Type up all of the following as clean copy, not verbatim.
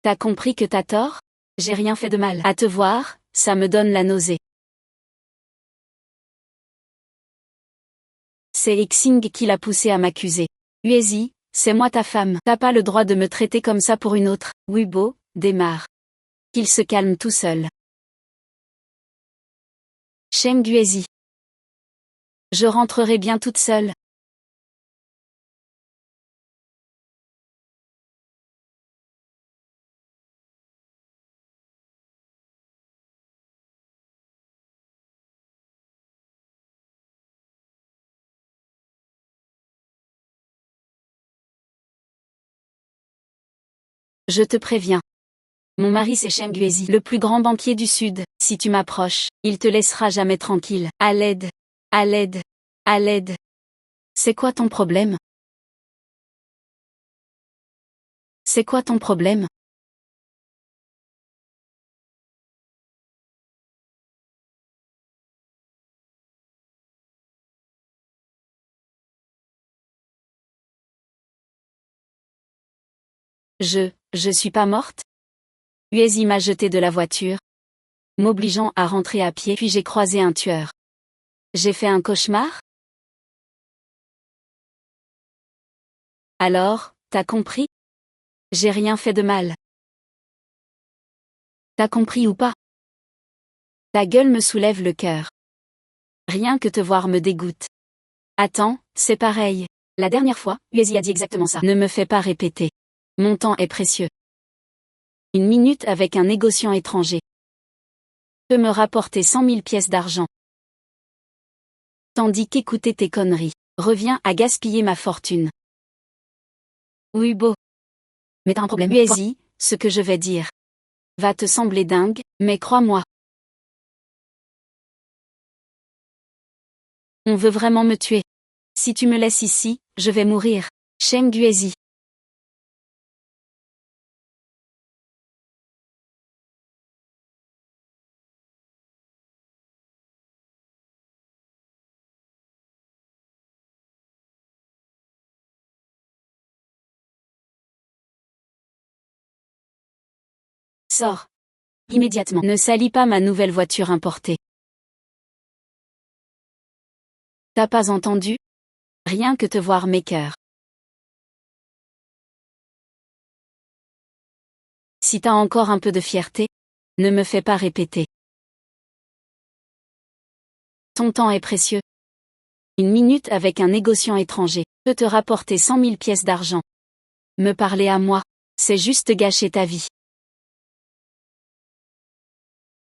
T'as compris que t'as tort? J'ai rien fait de mal. À te voir, ça me donne la nausée. C'est Xing qui l'a poussé à m'accuser. Uezi, c'est moi ta femme. T'as pas le droit de me traiter comme ça pour une autre. Weibo, démarre. Qu'il se calme tout seul. Sheng Guezi. Je rentrerai bien toute seule. Je te préviens. Mon mari c'est Sheng Guezi, le plus grand banquier du Sud. Si tu m'approches, il te laissera jamais tranquille. À l'aide. À l'aide. À l'aide. C'est quoi ton problème? C'est quoi ton problème? Je suis pas morte? Uezi m'a jeté de la voiture, m'obligeant à rentrer à pied, puis j'ai croisé un tueur. J'ai fait un cauchemar? Alors, t'as compris? J'ai rien fait de mal. T'as compris ou pas? Ta gueule me soulève le cœur. Rien que te voir me dégoûte. Attends, c'est pareil. La dernière fois, Uezi a dit exactement ça. Ne me fais pas répéter. Mon temps est précieux. Une minute avec un négociant étranger peut me rapporter 100 000 pièces d'argent. Tandis qu'écouter tes conneries revient à gaspiller ma fortune. Oui beau. Mais t'as un problème. Uezi, ce que je vais dire va te sembler dingue, mais crois-moi. On veut vraiment me tuer. Si tu me laisses ici, je vais mourir. Sheng Guezi. Sors. Immédiatement. Ne salis pas ma nouvelle voiture importée. T'as pas entendu? Rien que te voir m'écœure. Si t'as encore un peu de fierté, ne me fais pas répéter. Ton temps est précieux. Une minute avec un négociant étranger peut te rapporter 100 000 pièces d'argent. Me parler à moi, c'est juste gâcher ta vie.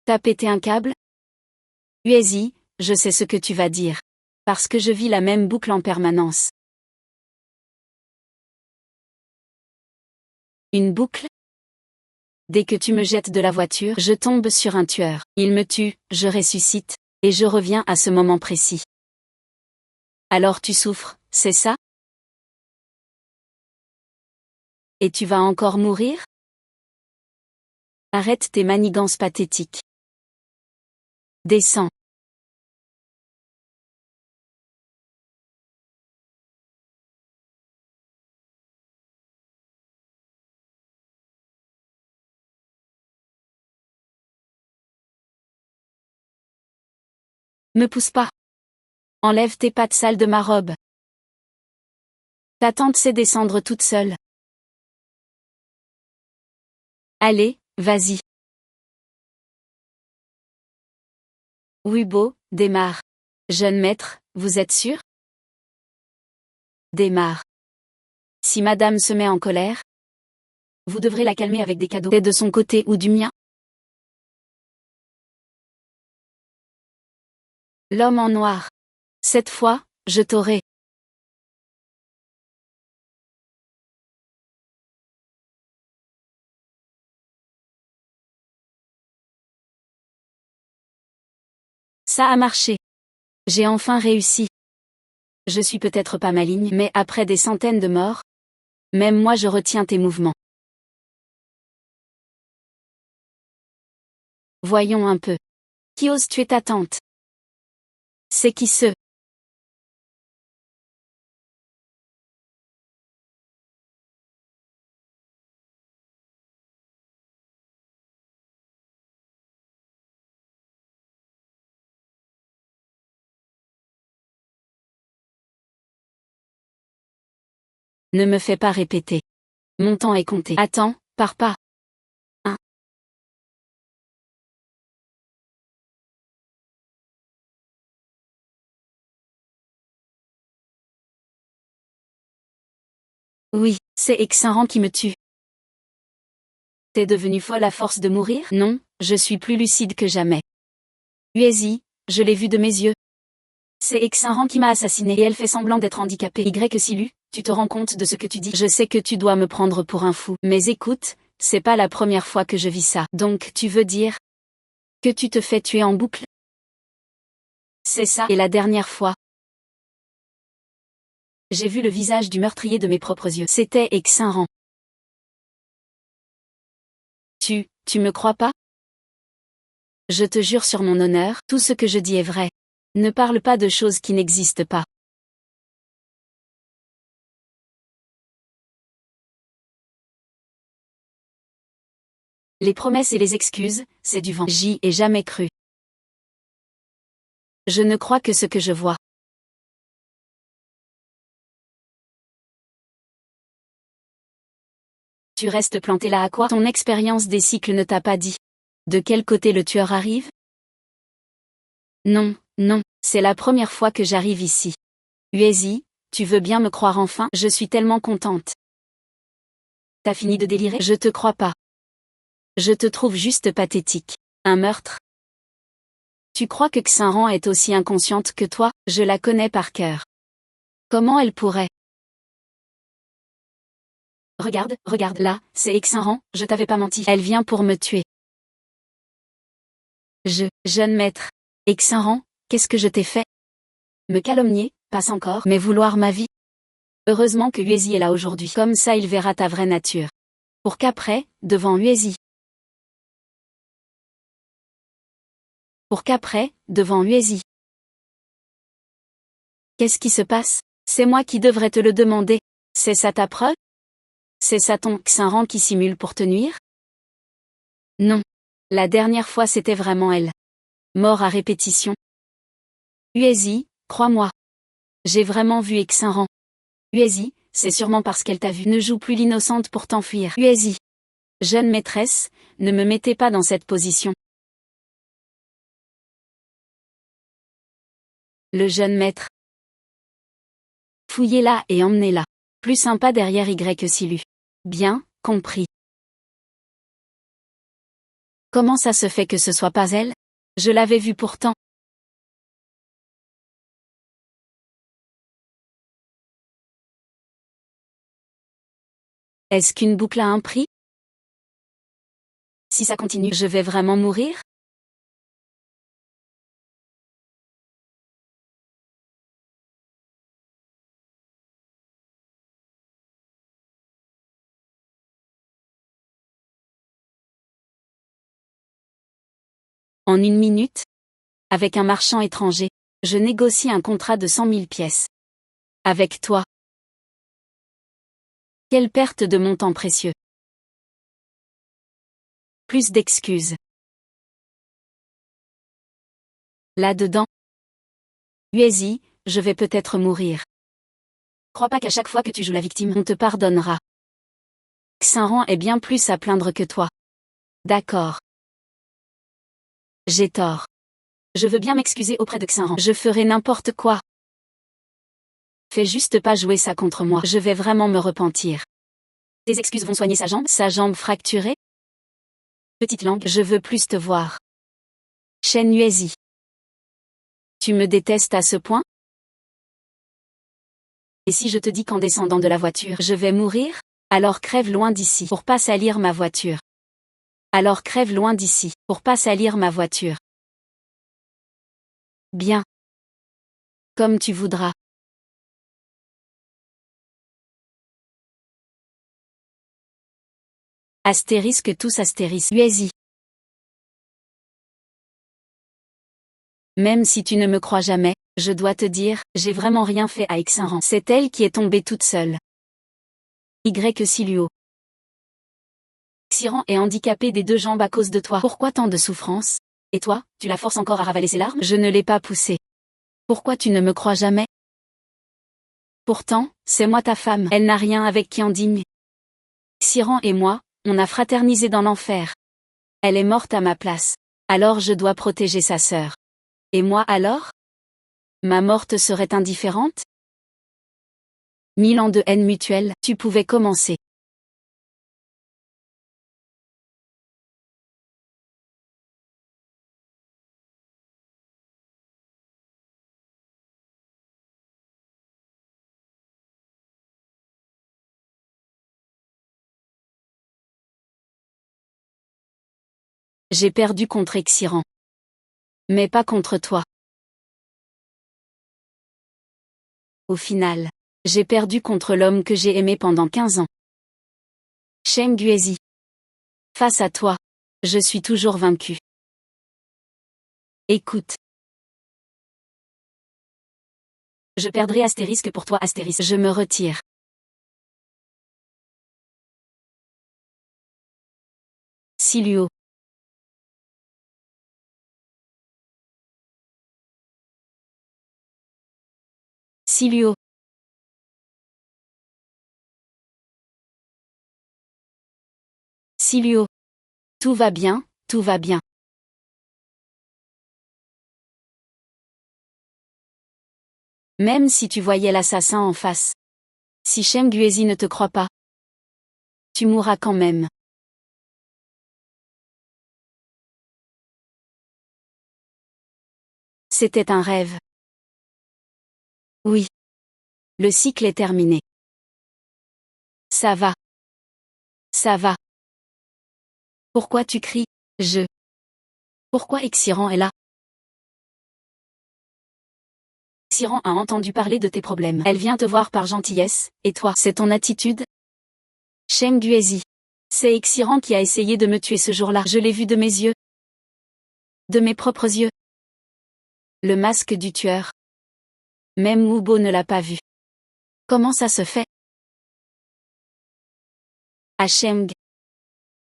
T'as pété un câble? Uezi, je sais ce que tu vas dire. Parce que je vis la même boucle en permanence. Une boucle? Dès que tu me jettes de la voiture, je tombe sur un tueur. Il me tue, je ressuscite, et je reviens à ce moment précis. Alors tu souffres, c'est ça? Et tu vas encore mourir? Arrête tes manigances pathétiques. Descends. Me pousse pas. Enlève tes pattes sales de ma robe. Ta tante sait descendre toute seule. Allez, vas-y. Weibo, démarre. Jeune maître, vous êtes sûr? Démarre. Si madame se met en colère, vous devrez la calmer avec des cadeaux. T'es de son côté ou du mien? L'homme en noir. Cette fois, je t'aurai. Ça a marché. J'ai enfin réussi. Je suis peut-être pas maligne, mais après des centaines de morts, même moi je retiens tes mouvements. Voyons un peu. Qui ose tuer ta tante? C'est qui ce? Ne me fais pas répéter. Mon temps est compté. Attends, pars pas. Hein. Oui, c'est Exinran qui me tue. T'es devenue folle à force de mourir? Non, je suis plus lucide que jamais. Uezi, je l'ai vu de mes yeux. C'est Exinran qui m'a assassiné et elle fait semblant d'être handicapée. Silu, tu te rends compte de ce que tu dis? Je sais que tu dois me prendre pour un fou. Mais écoute, c'est pas la première fois que je vis ça. Donc tu veux dire que tu te fais tuer en boucle? C'est ça. Et la dernière fois, j'ai vu le visage du meurtrier de mes propres yeux. C'était Exinran. Tu me crois pas? Je te jure sur mon honneur, tout ce que je dis est vrai. Ne parle pas de choses qui n'existent pas. Les promesses et les excuses, c'est du vent. J'y ai jamais cru. Je ne crois que ce que je vois. Tu restes planté là à quoi? Ton expérience des cycles ne t'a pas dit. De quel côté le tueur arrive? Non, non, c'est la première fois que j'arrive ici. Uezi, tu veux bien me croire enfin? Je suis tellement contente. T'as fini de délirer? Je te crois pas. Je te trouve juste pathétique. Un meurtre? Tu crois que Xinran est aussi inconsciente que toi? Je la connais par cœur. Comment elle pourrait? Regarde là, c'est Exinran, je t'avais pas menti. Elle vient pour me tuer. Jeune maître. Exinran, qu'est-ce que je t'ai fait? Me calomnier, passe encore, mais vouloir ma vie. Heureusement que Uezi est là aujourd'hui. Comme ça il verra ta vraie nature. Pour qu'après, devant Uezi. Qu'est-ce qui se passe? C'est moi qui devrais te le demander. C'est ça ta preuve? C'est ça ton Xinran qui simule pour te nuire? Non. La dernière fois c'était vraiment elle. Mort à répétition. Uezi, crois-moi. J'ai vraiment vu Exinran. Uezi, c'est sûrement parce qu'elle t'a vu. Ne joue plus l'innocente pour t'enfuir. Uezi. Jeune maîtresse, ne me mettez pas dans cette position. Le jeune maître. Fouillez-la et emmenez-la. Plus sympa derrière Silu. Bien, compris. Comment ça se fait que ce soit pas elle? Je l'avais vue pourtant. Est-ce qu'une boucle a un prix? Si ça continue, je vais vraiment mourir? En une minute? Avec un marchand étranger, je négocie un contrat de 100 000 pièces. Avec toi. Quelle perte de mon temps précieux. Plus d'excuses. Là-dedans. Uezi, je vais peut-être mourir. Crois pas qu'à chaque fois que tu joues la victime, on te pardonnera. Xinran est bien plus à plaindre que toi. D'accord. J'ai tort. Je veux bien m'excuser auprès de Xinran. Je ferai n'importe quoi. Fais juste pas jouer ça contre moi. Je vais vraiment me repentir. Tes excuses vont soigner sa jambe? Sa jambe fracturée? Petite langue, je veux plus te voir. Shen Uezi. Tu me détestes à ce point? Et si je te dis qu'en descendant de la voiture, je vais mourir? Alors crève loin d'ici, pour pas salir ma voiture. Alors crève loin d'ici, pour pas salir ma voiture. Bien. Comme tu voudras. Astérisque tous astérisque Uezi. Même si tu ne me crois jamais, je dois te dire, j'ai vraiment rien fait à Exinran. C'est elle qui est tombée toute seule. Siluo. Xiran est handicapé des deux jambes à cause de toi. Pourquoi tant de souffrance? Et toi, tu la forces encore à ravaler ses larmes? Je ne l'ai pas poussée. Pourquoi tu ne me crois jamais? Pourtant, c'est moi ta femme. Elle n'a rien avec qui en digne. Xiran et moi, on a fraternisé dans l'enfer. Elle est morte à ma place. Alors je dois protéger sa sœur. Et moi alors? Ma mort te serait indifférente? 1000 ans de haine mutuelle, tu pouvais commencer. J'ai perdu contre Xiran. Mais pas contre toi. Au final, j'ai perdu contre l'homme que j'ai aimé pendant 15 ans. Sheng Guezi. Face à toi, je suis toujours vaincu. Écoute. Je perdrai astérisque pour toi astérisque. Je me retire. Siluo. Siluo. Siluo. Tout va bien, tout va bien. Même si tu voyais l'assassin en face. Si Sheng Guezi ne te croit pas, tu mourras quand même. C'était un rêve. Oui. Le cycle est terminé. Ça va. Ça va. Pourquoi tu cries? Pourquoi Xiran est là? Xiran a entendu parler de tes problèmes. Elle vient te voir par gentillesse, et toi, c'est ton attitude? Sheng Guezi. C'est Xiran qui a essayé de me tuer ce jour-là. Je l'ai vu de mes yeux. De mes propres yeux. Le masque du tueur. Même Wubo ne l'a pas vu. Comment ça se fait? À Sheng.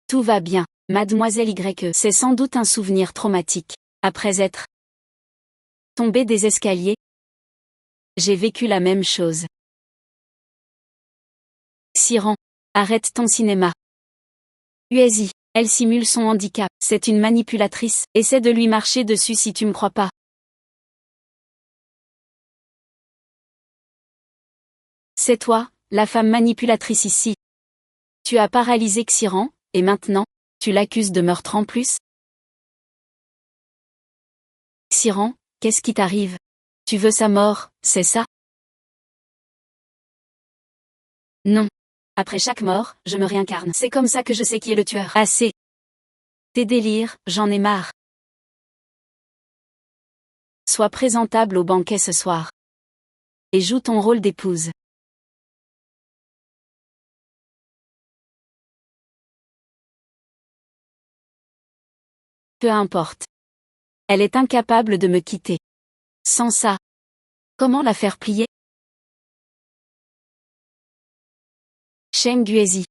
Tout va bien, Mademoiselle Y. C'est sans doute un souvenir traumatique. Après être tombé des escaliers, j'ai vécu la même chose. Xiran, arrête ton cinéma. Uezi, elle simule son handicap. C'est une manipulatrice. Essaie de lui marcher dessus si tu me crois pas. C'est toi, la femme manipulatrice ici. Tu as paralysé Xiran, et maintenant, tu l'accuses de meurtre en plus? Xiran, qu'est-ce qui t'arrive? Tu veux sa mort, c'est ça? Non. Après chaque mort, je me réincarne. C'est comme ça que je sais qui est le tueur. Assez. Tes délires, j'en ai marre. Sois présentable au banquet ce soir. Et joue ton rôle d'épouse. Peu importe. Elle est incapable de me quitter. Sans ça, comment la faire plier? Sheng Guezi.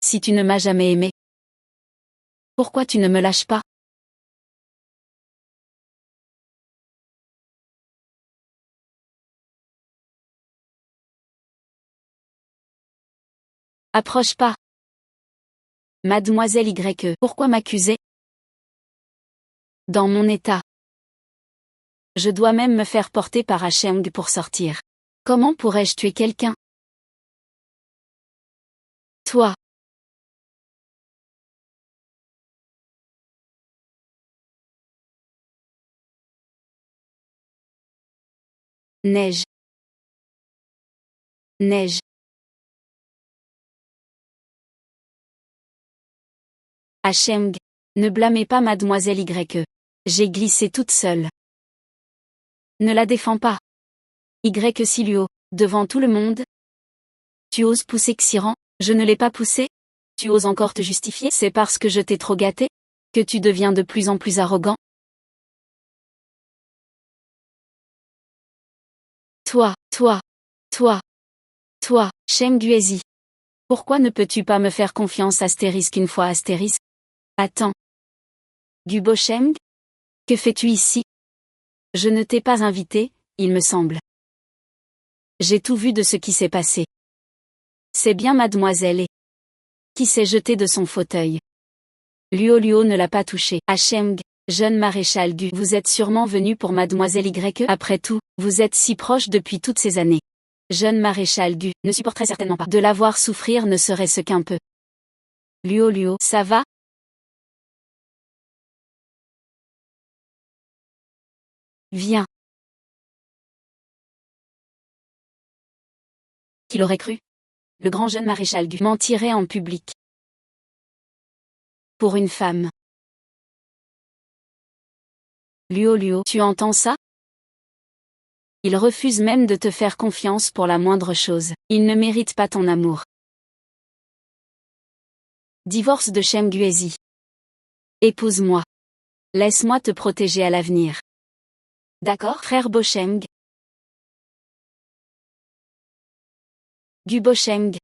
Si tu ne m'as jamais aimé, pourquoi tu ne me lâches pas? Approche pas. Mademoiselle Y. Pourquoi m'accuser? Dans mon état. Je dois même me faire porter par Sheng pour sortir. Comment pourrais-je tuer quelqu'un? Toi. Neige. Neige. Sheng. Ne blâmez pas Mademoiselle Y. J'ai glissé toute seule. Ne la défends pas. Y. Siluo, devant tout le monde. Tu oses pousser Xiran? Je ne l'ai pas poussé? Tu oses encore te justifier? C'est parce que je t'ai trop gâté? Que tu deviens de plus en plus arrogant? Toi, Sheng Guezi. Pourquoi ne peux-tu pas me faire confiance astérisque une fois astérisque? Attends. Gubo Sheng? Que fais-tu ici? Je ne t'ai pas invité, il me semble. J'ai tout vu de ce qui s'est passé. C'est bien mademoiselle qui s'est jetée de son fauteuil. Luo ne l'a pas touché. Ah Cheng, jeune maréchal Gu, vous êtes sûrement venu pour mademoiselle Y. Après tout, vous êtes si proche depuis toutes ces années. Jeune maréchal Gu ne supporterait certainement pas de la voir souffrir ne serait-ce qu'un peu. Luo, ça va? Viens. Qui l'aurait cru? Le grand jeune maréchal Gu mentirait en public. Pour une femme. Luo, tu entends ça? Il refuse même de te faire confiance pour la moindre chose. Il ne mérite pas ton amour. Divorce de Cheng Guezi. Épouse-moi. Laisse-moi te protéger à l'avenir. D'accord, frère Bocheng. Gu Bocheng.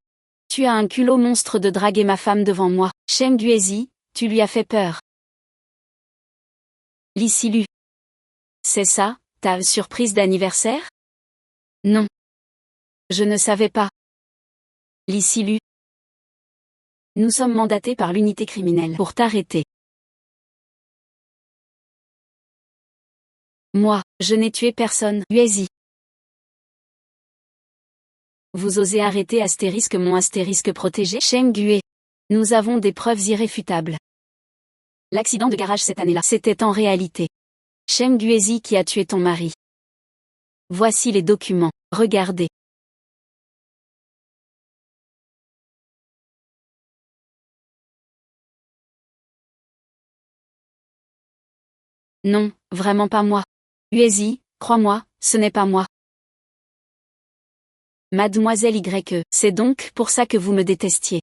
Tu as un culot monstre de draguer ma femme devant moi. Cheng Guezi, tu lui as fait peur. Licilu. C'est ça, ta surprise d'anniversaire? Non. Je ne savais pas. Licilu. Nous sommes mandatés par l'unité criminelle pour t'arrêter. Moi, je n'ai tué personne. Guezi. Vous osez arrêter astérisque mon astérisque protégé? Cheng Gue. Nous avons des preuves irréfutables. L'accident de garage cette année-là, c'était en réalité Cheng Guezi qui a tué ton mari. Voici les documents, regardez. Non, vraiment pas moi. Guezi, crois-moi, ce n'est pas moi. Mademoiselle Y, c'est donc pour ça que vous me détestiez.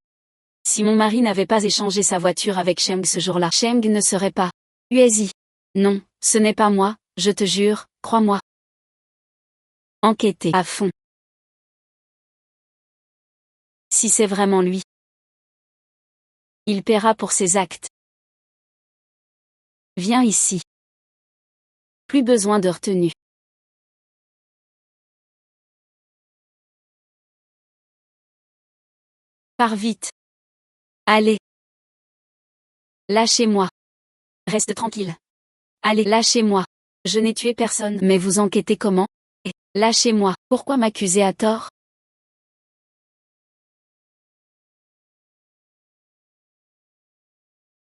Si mon mari n'avait pas échangé sa voiture avec Cheng ce jour-là, Cheng ne serait pas. Guezi. Non, ce n'est pas moi, je te jure, crois-moi. Enquêtez à fond. Si c'est vraiment lui, il paiera pour ses actes. Viens ici. Plus besoin de retenue. Pars vite. Allez. Lâchez-moi. Reste tranquille. Allez, lâchez-moi. Je n'ai tué personne. Mais vous enquêtez comment? Lâchez-moi. Pourquoi m'accuser à tort?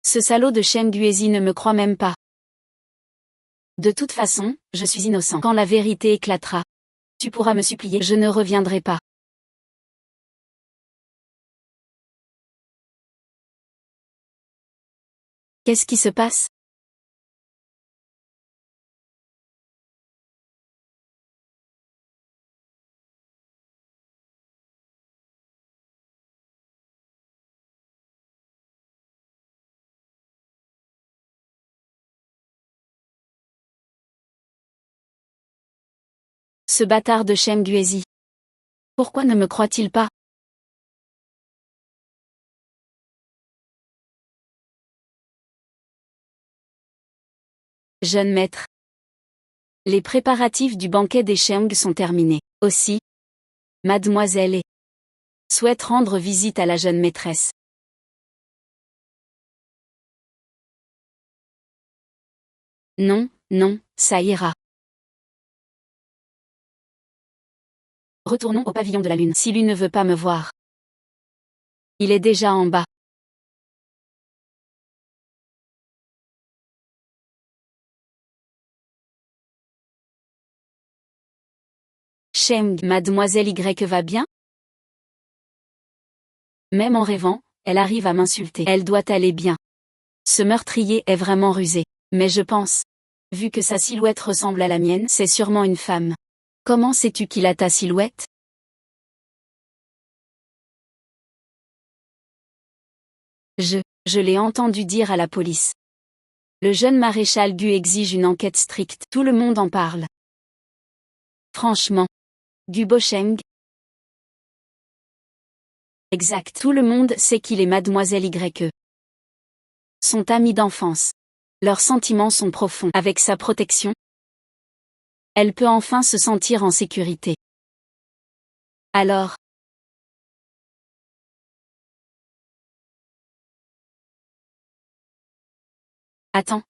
Ce salaud de Cheng Guezi ne me croit même pas. De toute façon, je suis innocent. Quand la vérité éclatera, tu pourras me supplier. Je ne reviendrai pas. Qu'est-ce qui se passe? Ce bâtard de Cheng Guezi. Pourquoi ne me croit-il pas? Jeune maître. Les préparatifs du banquet des Cheng sont terminés. Aussi, mademoiselle souhaite rendre visite à la jeune maîtresse. Non, non, ça ira. Retournons au pavillon de la Lune. Si lui ne veut pas me voir. Il est déjà en bas. Cheng, mademoiselle Y va bien? Même en rêvant, elle arrive à m'insulter. Elle doit aller bien. Ce meurtrier est vraiment rusé. Mais je pense, vu que sa silhouette ressemble à la mienne, c'est sûrement une femme. Comment sais-tu qu'il a ta silhouette? Je l'ai entendu dire à la police. Le jeune maréchal Gu exige une enquête stricte. Tout le monde en parle. Franchement. Gu Bocheng. Exact. Tout le monde sait qu'il est mademoiselle Y. Sont amis d'enfance. Leurs sentiments sont profonds. Avec sa protection, elle peut enfin se sentir en sécurité. Alors, attends.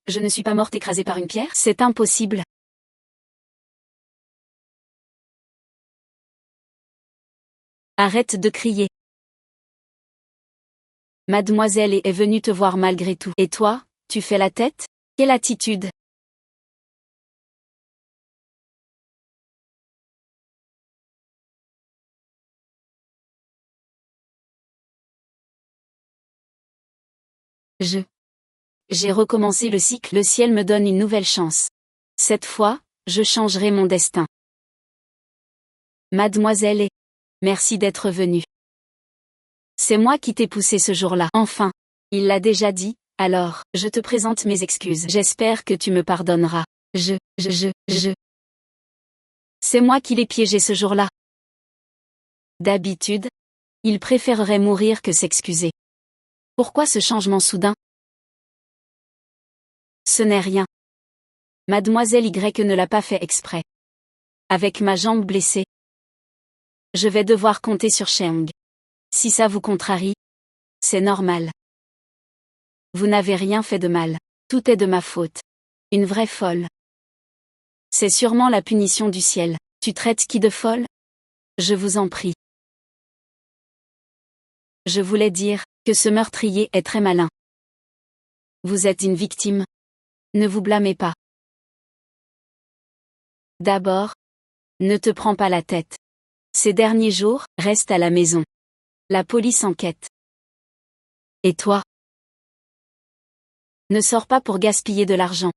Je ne suis pas morte écrasée par une pierre? C'est impossible. Arrête de crier. Mademoiselle est venue te voir malgré tout. Et toi, tu fais la tête? Quelle attitude? J'ai recommencé le cycle. Le ciel me donne une nouvelle chance. Cette fois, je changerai mon destin. Mademoiselle, merci d'être venue. C'est moi qui t'ai poussé ce jour-là. Enfin, il l'a déjà dit, alors, je te présente mes excuses. J'espère que tu me pardonneras. C'est moi qui l'ai piégé ce jour-là. D'habitude, il préférerait mourir que s'excuser. Pourquoi ce changement soudain? Ce n'est rien. Mademoiselle Y ne l'a pas fait exprès. Avec ma jambe blessée, je vais devoir compter sur Cheng. Si ça vous contrarie, c'est normal. Vous n'avez rien fait de mal. Tout est de ma faute. Une vraie folle. C'est sûrement la punition du ciel. Tu traites qui de folle? Je vous en prie. Je voulais dire que ce meurtrier est très malin. Vous êtes une victime. Ne vous blâmez pas. D'abord, ne te prends pas la tête. Ces derniers jours, reste à la maison. La police enquête. Et toi? Ne sors pas pour gaspiller de l'argent.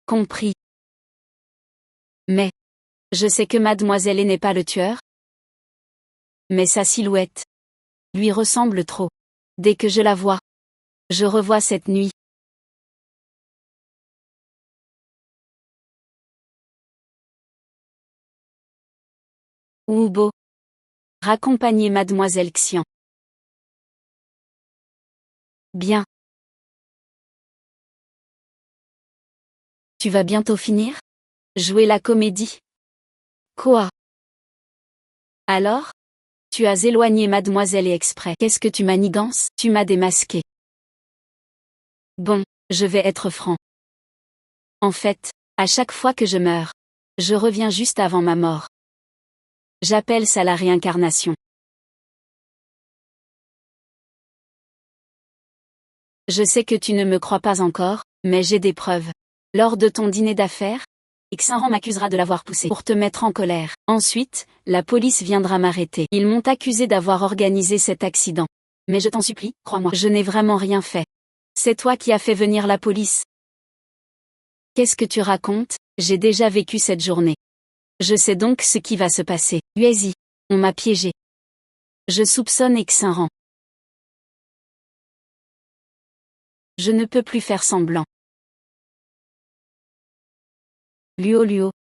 Compris. Mais, je sais que mademoiselle n'est pas le tueur. Mais sa silhouette lui ressemble trop. Dès que je la vois, je revois cette nuit. Oubo. Raccompagner mademoiselle Xian. Bien. Tu vas bientôt finir? Jouer la comédie? Quoi? Alors? Tu as éloigné mademoiselle et exprès. Qu'est-ce que tu manigances? Tu m'as démasqué. Bon, je vais être franc. En fait, à chaque fois que je meurs, je reviens juste avant ma mort. J'appelle ça la réincarnation. Je sais que tu ne me crois pas encore, mais j'ai des preuves. Lors de ton dîner d'affaires, Xinran m'accusera de l'avoir poussé pour te mettre en colère. Ensuite, la police viendra m'arrêter. Ils m'ont accusé d'avoir organisé cet accident. Mais je t'en supplie, crois-moi, je n'ai vraiment rien fait. C'est toi qui as fait venir la police. Qu'est-ce que tu racontes? J'ai déjà vécu cette journée. Je sais donc ce qui va se passer. Uezi, on m'a piégé. Je soupçonne Xinran. Je ne peux plus faire semblant. Luo.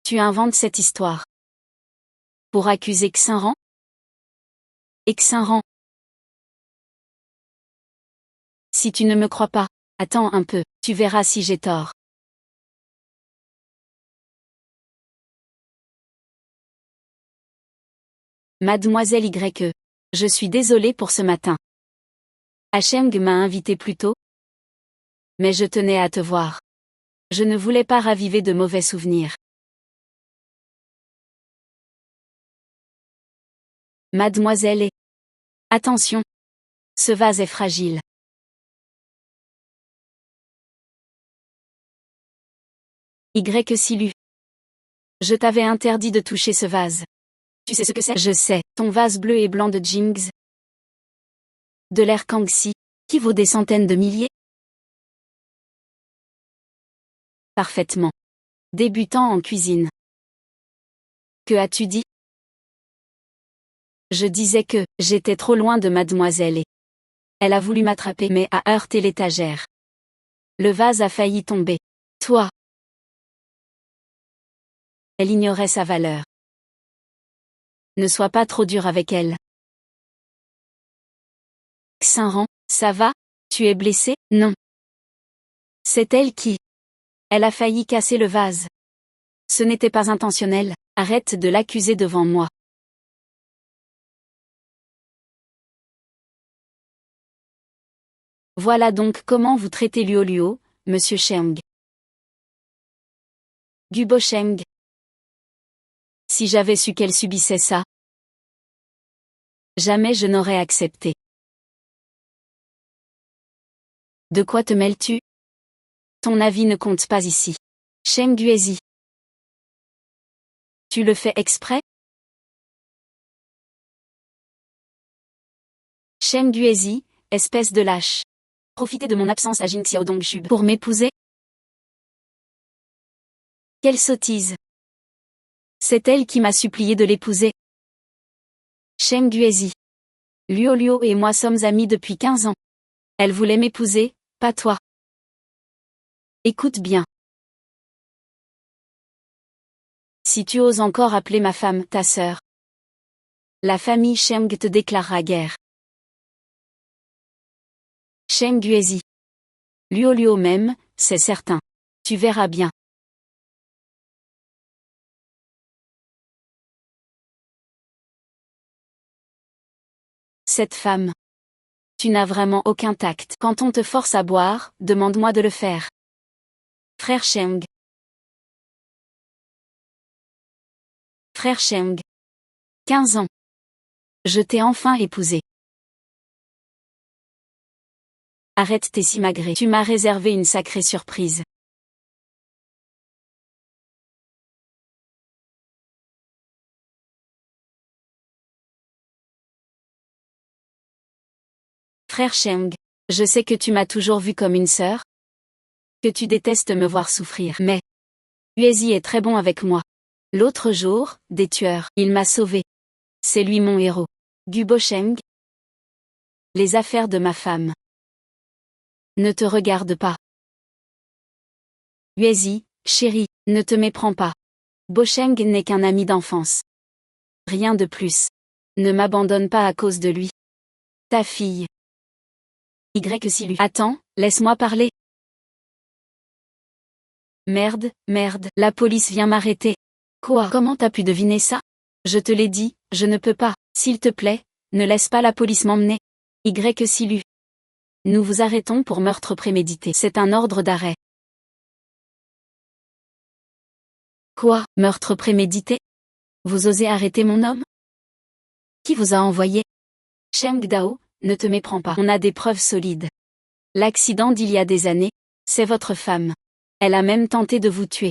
Tu inventes cette histoire. Pour accuser Xinran? Xinran. Si tu ne me crois pas, attends un peu, tu verras si j'ai tort. Mademoiselle Y. Je suis désolée pour ce matin. Hacheng m'a invité plus tôt. Mais je tenais à te voir. Je ne voulais pas raviver de mauvais souvenirs. Mademoiselle Attention. Ce vase est fragile. Silu. Je t'avais interdit de toucher ce vase. Tu sais ce que c'est? Je sais, ton vase bleu et blanc de Jings. De l'air Kangxi, qui vaut des centaines de milliers? Parfaitement. Débutant en cuisine. Que as-tu dit? Je disais que j'étais trop loin de mademoiselle et elle a voulu m'attraper mais a heurté l'étagère. Le vase a failli tomber. Toi. Elle ignorait sa valeur. Ne sois pas trop dur avec elle. Xinran, ça va? Tu es blessé? Non. C'est elle qui. Elle a failli casser le vase. Ce n'était pas intentionnel. Arrête de l'accuser devant moi. Voilà donc comment vous traitez Luo Luo, monsieur Cheng. Gubo Cheng. Si j'avais su qu'elle subissait ça, jamais je n'aurais accepté. De quoi te mêles-tu? Ton avis ne compte pas ici. Cheng Guezi. Tu le fais exprès? Cheng Guezi, espèce de lâche. Profiter de mon absence à Jin Xiaodongxu pour m'épouser? Quelle sottise! C'est elle qui m'a supplié de l'épouser. Cheng Guezi. Luo Luo et moi sommes amis depuis 15 ans. Elle voulait m'épouser, pas toi. Écoute bien. Si tu oses encore appeler ma femme ta sœur, la famille Cheng te déclarera guerre. Cheng Guezi. Luo Luo même, c'est certain. Tu verras bien. Cette femme. Tu n'as vraiment aucun tact. Quand on te force à boire, demande-moi de le faire. Frère Cheng. Frère Cheng. 15 ans. Je t'ai enfin épousé. Arrête tes simagrées. Tu m'as réservé une sacrée surprise. Frère Cheng. Je sais que tu m'as toujours vu comme une sœur. Que tu détestes me voir souffrir. Mais Uezi est très bon avec moi. L'autre jour, des tueurs, il m'a sauvé. C'est lui mon héros. Gubo Cheng. Les affaires de ma femme ne te regardent pas. Uezi, chérie, ne te méprends pas. Bocheng n'est qu'un ami d'enfance. Rien de plus. Ne m'abandonne pas à cause de lui. Ta fille. Silu. Attends, laisse-moi parler. Merde, merde, la police vient m'arrêter. Quoi? Comment t'as pu deviner ça? Je te l'ai dit, je ne peux pas. S'il te plaît, ne laisse pas la police m'emmener. Silu. Nous vous arrêtons pour meurtre prémédité. C'est un ordre d'arrêt. Quoi? Meurtre prémédité? Vous osez arrêter mon homme? Qui vous a envoyé? Cheng Dao, ne te méprends pas. On a des preuves solides. L'accident d'il y a des années, c'est votre femme. Elle a même tenté de vous tuer.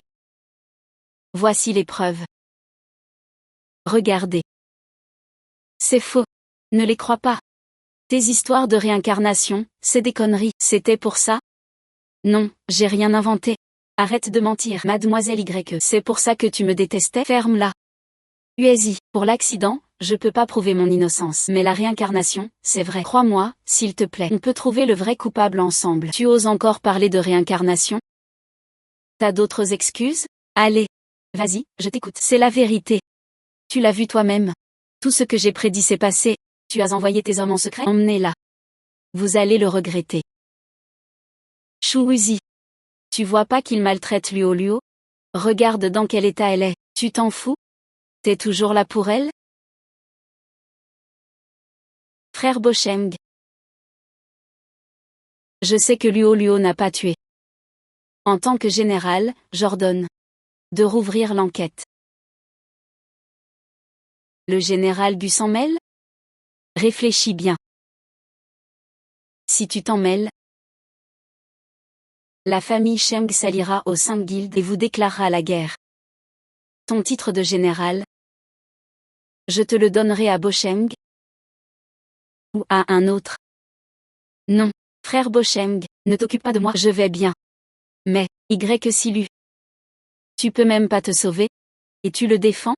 Voici les preuves. Regardez. C'est faux. Ne les crois pas. Tes histoires de réincarnation, c'est des conneries. C'était pour ça? Non, j'ai rien inventé. Arrête de mentir, mademoiselle Y. C'est pour ça que tu me détestais? Ferme-la. Uezi, pour l'accident, je peux pas prouver mon innocence. Mais la réincarnation, c'est vrai. Crois-moi, s'il te plaît. On peut trouver le vrai coupable ensemble. Tu oses encore parler de réincarnation? T'as d'autres excuses? Allez. Vas-y, je t'écoute. C'est la vérité. Tu l'as vu toi-même. Tout ce que j'ai prédit s'est passé. Tu as envoyé tes hommes en secret? Emmenez-la. Vous allez le regretter. Chouuzi. Tu vois pas qu'il maltraite Luo Luo? Regarde dans quel état elle est. Tu t'en fous? T'es toujours là pour elle? Frère Bocheng. Je sais que Luo Luo n'a pas tué. En tant que général, j'ordonne de rouvrir l'enquête. Le général Bu s'en mêle? Réfléchis bien. Si tu t'en mêles, la famille Cheng s'alliera aux 5 guildes et vous déclarera la guerre. Ton titre de général, je te le donnerai à Bocheng? Ou à un autre? Non, frère Bocheng, ne t'occupe pas de moi, je vais bien. Mais, Silu. Tu peux même pas te sauver? Et tu le défends?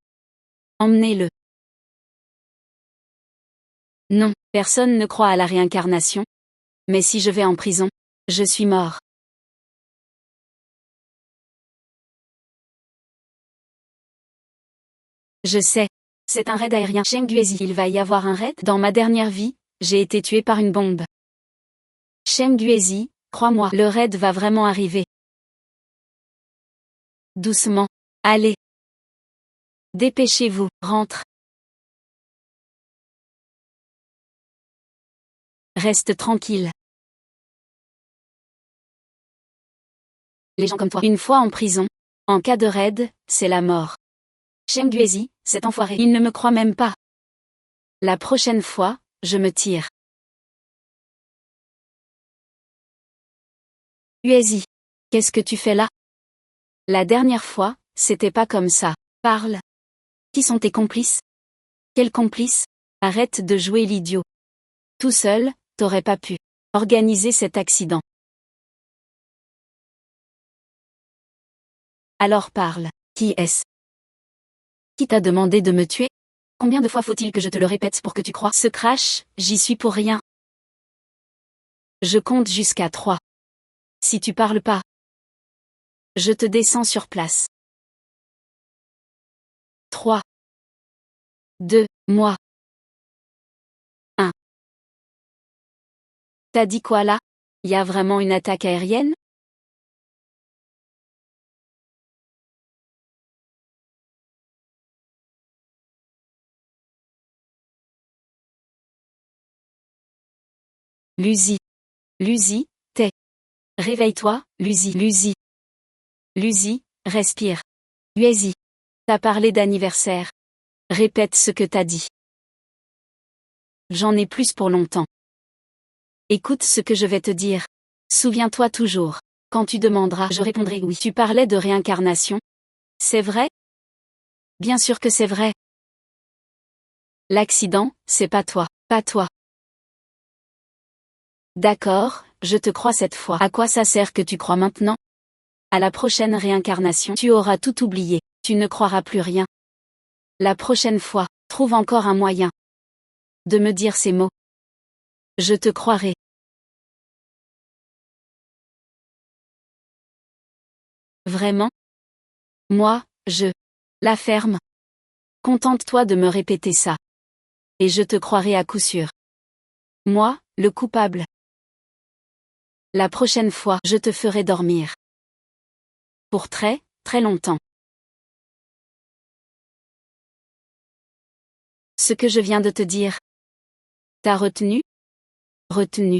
Emmenez-le. Non, personne ne croit à la réincarnation. Mais si je vais en prison, je suis mort. Je sais. C'est un raid aérien. Cheng Guezi. Il va y avoir un raid? Dans ma dernière vie, j'ai été tué par une bombe. Cheng Guezi, crois-moi, le raid va vraiment arriver. Doucement. Allez. Dépêchez-vous, rentre. Reste tranquille. Les gens comme toi, une fois en prison, en cas de raid, c'est la mort. Cheng Duezi, cet enfoiré, il ne me croit même pas. La prochaine fois, je me tire. Uezi, qu'est-ce que tu fais là? La dernière fois, c'était pas comme ça. Parle. Qui sont tes complices? Quels complices? Arrête de jouer l'idiot. Tout seul, t'aurais pas pu organiser cet accident. Alors parle. Qui est-ce? Qui t'a demandé de me tuer? Combien de fois faut-il que je te le répète pour que tu crois? Ce crash, j'y suis pour rien. Je compte jusqu'à 3. Si tu parles pas, je te descends sur place. 3, 2, moi. 1. T'as dit quoi là? Y a vraiment une attaque aérienne? Luzi. Luzi, t'es. Réveille-toi, Luzi. Luzi. Luzi, respire. Uezi. T'as parlé d'anniversaire. Répète ce que t'as dit. J'en ai plus pour longtemps. Écoute ce que je vais te dire. Souviens-toi toujours. Quand tu demanderas, je répondrai oui. Tu parlais de réincarnation? C'est vrai? Bien sûr que c'est vrai. L'accident, c'est pas toi. Pas toi. D'accord, je te crois cette fois. À quoi ça sert que tu crois maintenant? À la prochaine réincarnation, tu auras tout oublié. Tu ne croiras plus rien. La prochaine fois, trouve encore un moyen de me dire ces mots. Je te croirai. Vraiment? Moi, je la ferme. Contente-toi de me répéter ça. Et je te croirai à coup sûr. Moi, le coupable. La prochaine fois, je te ferai dormir. Pour très, très longtemps. Ce que je viens de te dire. T'as retenu? Retenu.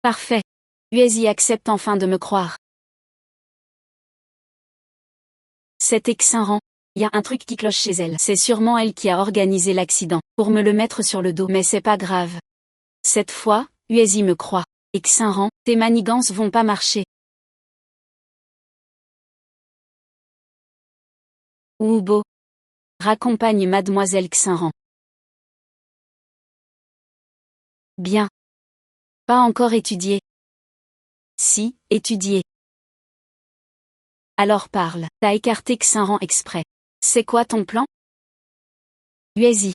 Parfait. Uezi accepte enfin de me croire. C'est Exinran. Y a un truc qui cloche chez elle. C'est sûrement elle qui a organisé l'accident, pour me le mettre sur le dos. Mais c'est pas grave. Cette fois, Uezi me croit. Exinran, tes manigances vont pas marcher. Oubo. Raccompagne mademoiselle Xinran. Bien. Pas encore étudié. Si, étudié. Alors parle. T'as écarté Xinran exprès. C'est quoi ton plan? Uezi.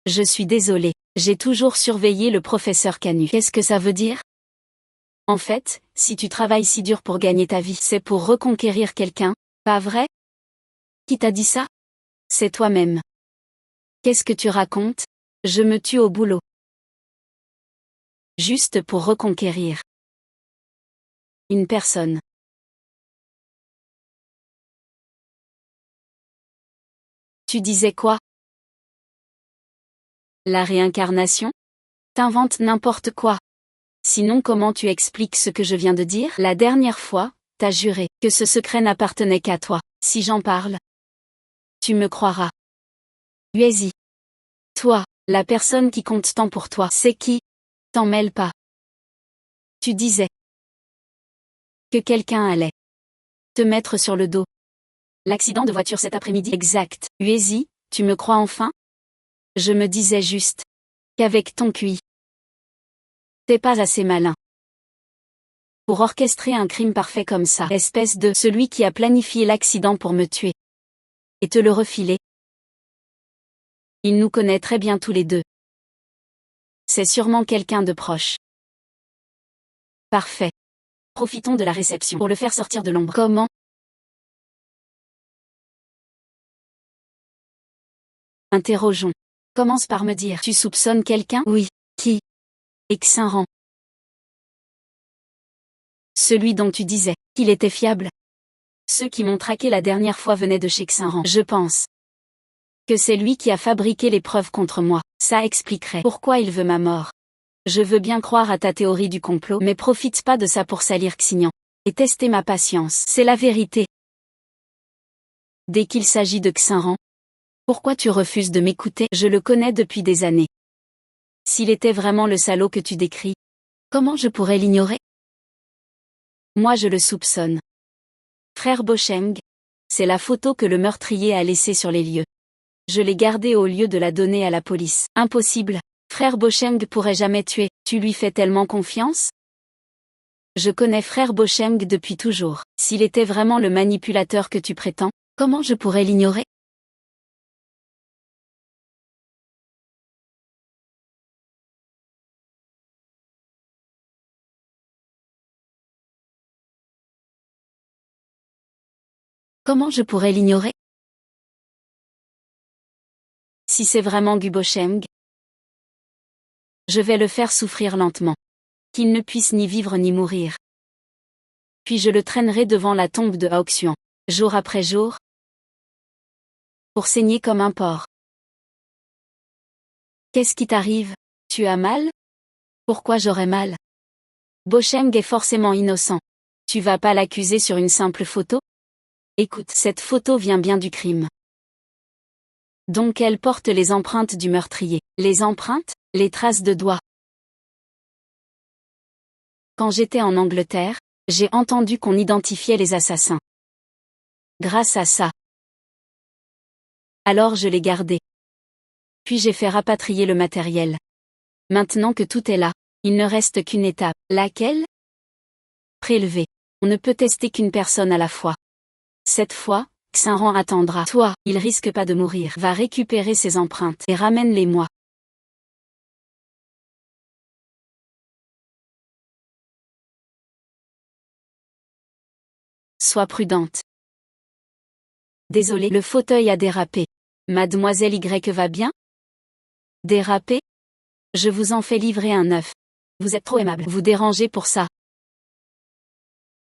Je suis désolé. J'ai toujours surveillé le professeur Canu. Qu'est-ce que ça veut dire? En fait, si tu travailles si dur pour gagner ta vie, c'est pour reconquérir quelqu'un, pas vrai? Qui t'a dit ça? C'est toi-même. Qu'est-ce que tu racontes? Je me tue au boulot. Juste pour reconquérir une personne. Tu disais quoi? La réincarnation? T'inventes n'importe quoi. Sinon comment tu expliques ce que je viens de dire? La dernière fois, t'as juré que ce secret n'appartenait qu'à toi. Si j'en parle, tu me croiras. Uezi. Toi, la personne qui compte tant pour toi, c'est qui? T'en mêles pas. Tu disais que quelqu'un allait te mettre sur le dos. L'accident de voiture cet après-midi exact. Uezi, tu me crois enfin? Je me disais juste qu'avec ton QI, t'es pas assez malin pour orchestrer un crime parfait comme ça. Espèce de celui qui a planifié l'accident pour me tuer. Et te le refiler. Il nous connaît très bien tous les deux. C'est sûrement quelqu'un de proche. Parfait. Profitons de la réception pour le faire sortir de l'ombre. Comment? Interrogeons. Commence par me dire. Tu soupçonnes quelqu'un? Oui. Qui? Et Xinran. Celui dont tu disais qu'il était fiable. Ceux qui m'ont traqué la dernière fois venaient de chez Xinran. Je pense que c'est lui qui a fabriqué les preuves contre moi. Ça expliquerait pourquoi il veut ma mort. Je veux bien croire à ta théorie du complot, mais profite pas de ça pour salir Xignan. Et tester ma patience. C'est la vérité. Dès qu'il s'agit de Xinran, pourquoi tu refuses de m'écouter? Je le connais depuis des années. S'il était vraiment le salaud que tu décris, comment je pourrais l'ignorer? Moi je le soupçonne. Frère Bocheng, c'est la photo que le meurtrier a laissée sur les lieux. Je l'ai gardée au lieu de la donner à la police. Impossible. Frère Bocheng pourrait jamais tuer. Tu lui fais tellement confiance? Je connais Frère Bocheng depuis toujours. S'il était vraiment le manipulateur que tu prétends, comment je pourrais l'ignorer? Comment je pourrais l'ignorer? Si c'est vraiment Gu Bocheng, je vais le faire souffrir lentement. Qu'il ne puisse ni vivre ni mourir. Puis je le traînerai devant la tombe de Haoxian, jour après jour, pour saigner comme un porc. Qu'est-ce qui t'arrive? Tu as mal? Pourquoi j'aurais mal? Bocheng est forcément innocent. Tu vas pas l'accuser sur une simple photo? Écoute, cette photo vient bien du crime. Donc elle porte les empreintes du meurtrier. Les empreintes? Les traces de doigts. Quand j'étais en Angleterre, j'ai entendu qu'on identifiait les assassins. Grâce à ça. Alors je l'ai gardé. Puis j'ai fait rapatrier le matériel. Maintenant que tout est là, il ne reste qu'une étape. Laquelle? Prélever. On ne peut tester qu'une personne à la fois. Cette fois, Xinran attendra. Toi, il risque pas de mourir. Va récupérer ses empreintes et ramène-les-moi. Sois prudente. Désolé, le fauteuil a dérapé. Mademoiselle Y va bien? Dérapé? Je vous en fais livrer un neuf. Vous êtes trop aimable. Vous dérangez pour ça.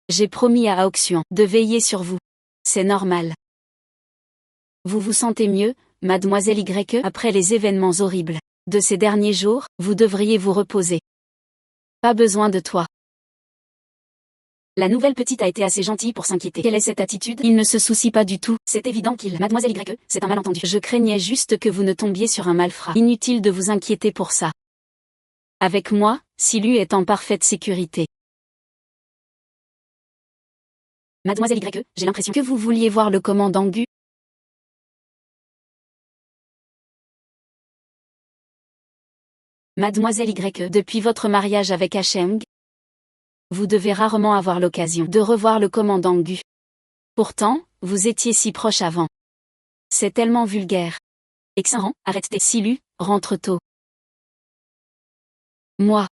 J'ai promis à Haoxian de veiller sur vous. C'est normal. Vous vous sentez mieux, Mademoiselle Y? Après les événements horribles de ces derniers jours, vous devriez vous reposer. Pas besoin de toi. La nouvelle petite a été assez gentille pour s'inquiéter. Quelle est cette attitude? Il ne se soucie pas du tout. C'est évident qu'il... Mademoiselle Y, c'est un malentendu. Je craignais juste que vous ne tombiez sur un malfrat. Inutile de vous inquiéter pour ça. Avec moi, Silu est en parfaite sécurité. Mademoiselle Y, j'ai l'impression que vous vouliez voir le commandant Gu. Mademoiselle Y, depuis votre mariage avec Hacheng, vous devez rarement avoir l'occasion de revoir le commandant Gu. Pourtant, vous étiez si proche avant. C'est tellement vulgaire. Et Xinran, arrête tes... Silu, rentre tôt. Moi.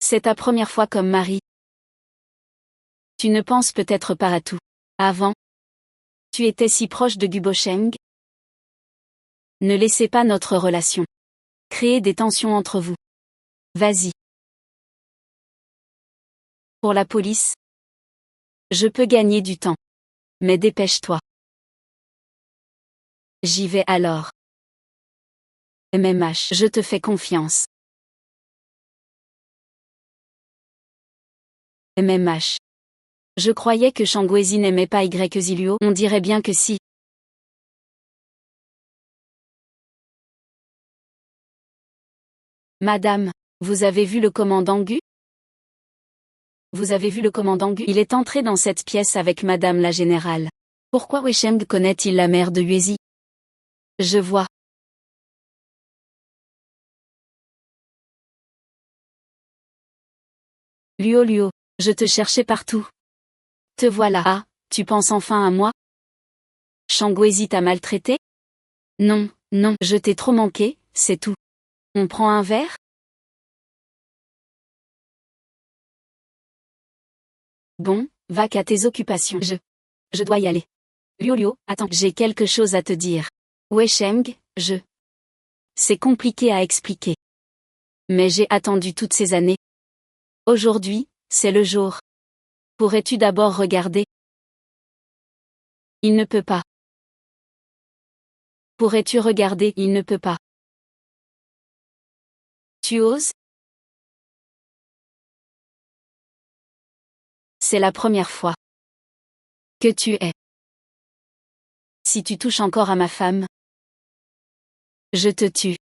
C'est ta première fois comme mari. Tu ne penses peut-être pas à tout. Avant. Tu étais si proche de Gu Bocheng. Ne laissez pas notre relation créer des tensions entre vous. Vas-y. Pour la police, je peux gagner du temps. Mais dépêche-toi. J'y vais alors. MMH, je te fais confiance. MMH. Je croyais que Shangwezi n'aimait pas Yziluo. On dirait bien que si. Madame, vous avez vu le commandant Gu? Vous avez vu le commandant Gu? Il est entré dans cette pièce avec Madame la Générale. Pourquoi Weisheng connaît-il la mère de Yuezi? Je vois. Luo, je te cherchais partout. Te voilà. Ah, tu penses enfin à moi? Shangwezi t'a maltraité? Non, non, je t'ai trop manqué, c'est tout. On prend un verre? Bon, va qu'à tes occupations. Je dois y aller. Luo, attends, j'ai quelque chose à te dire. Weisheng, c'est compliqué à expliquer. Mais j'ai attendu toutes ces années. Aujourd'hui, c'est le jour. Pourrais-tu d'abord regarder? Il ne peut pas. Pourrais-tu regarder? Il ne peut pas. Tu oses? C'est la première fois que tu es. Si tu touches encore à ma femme, je te tue.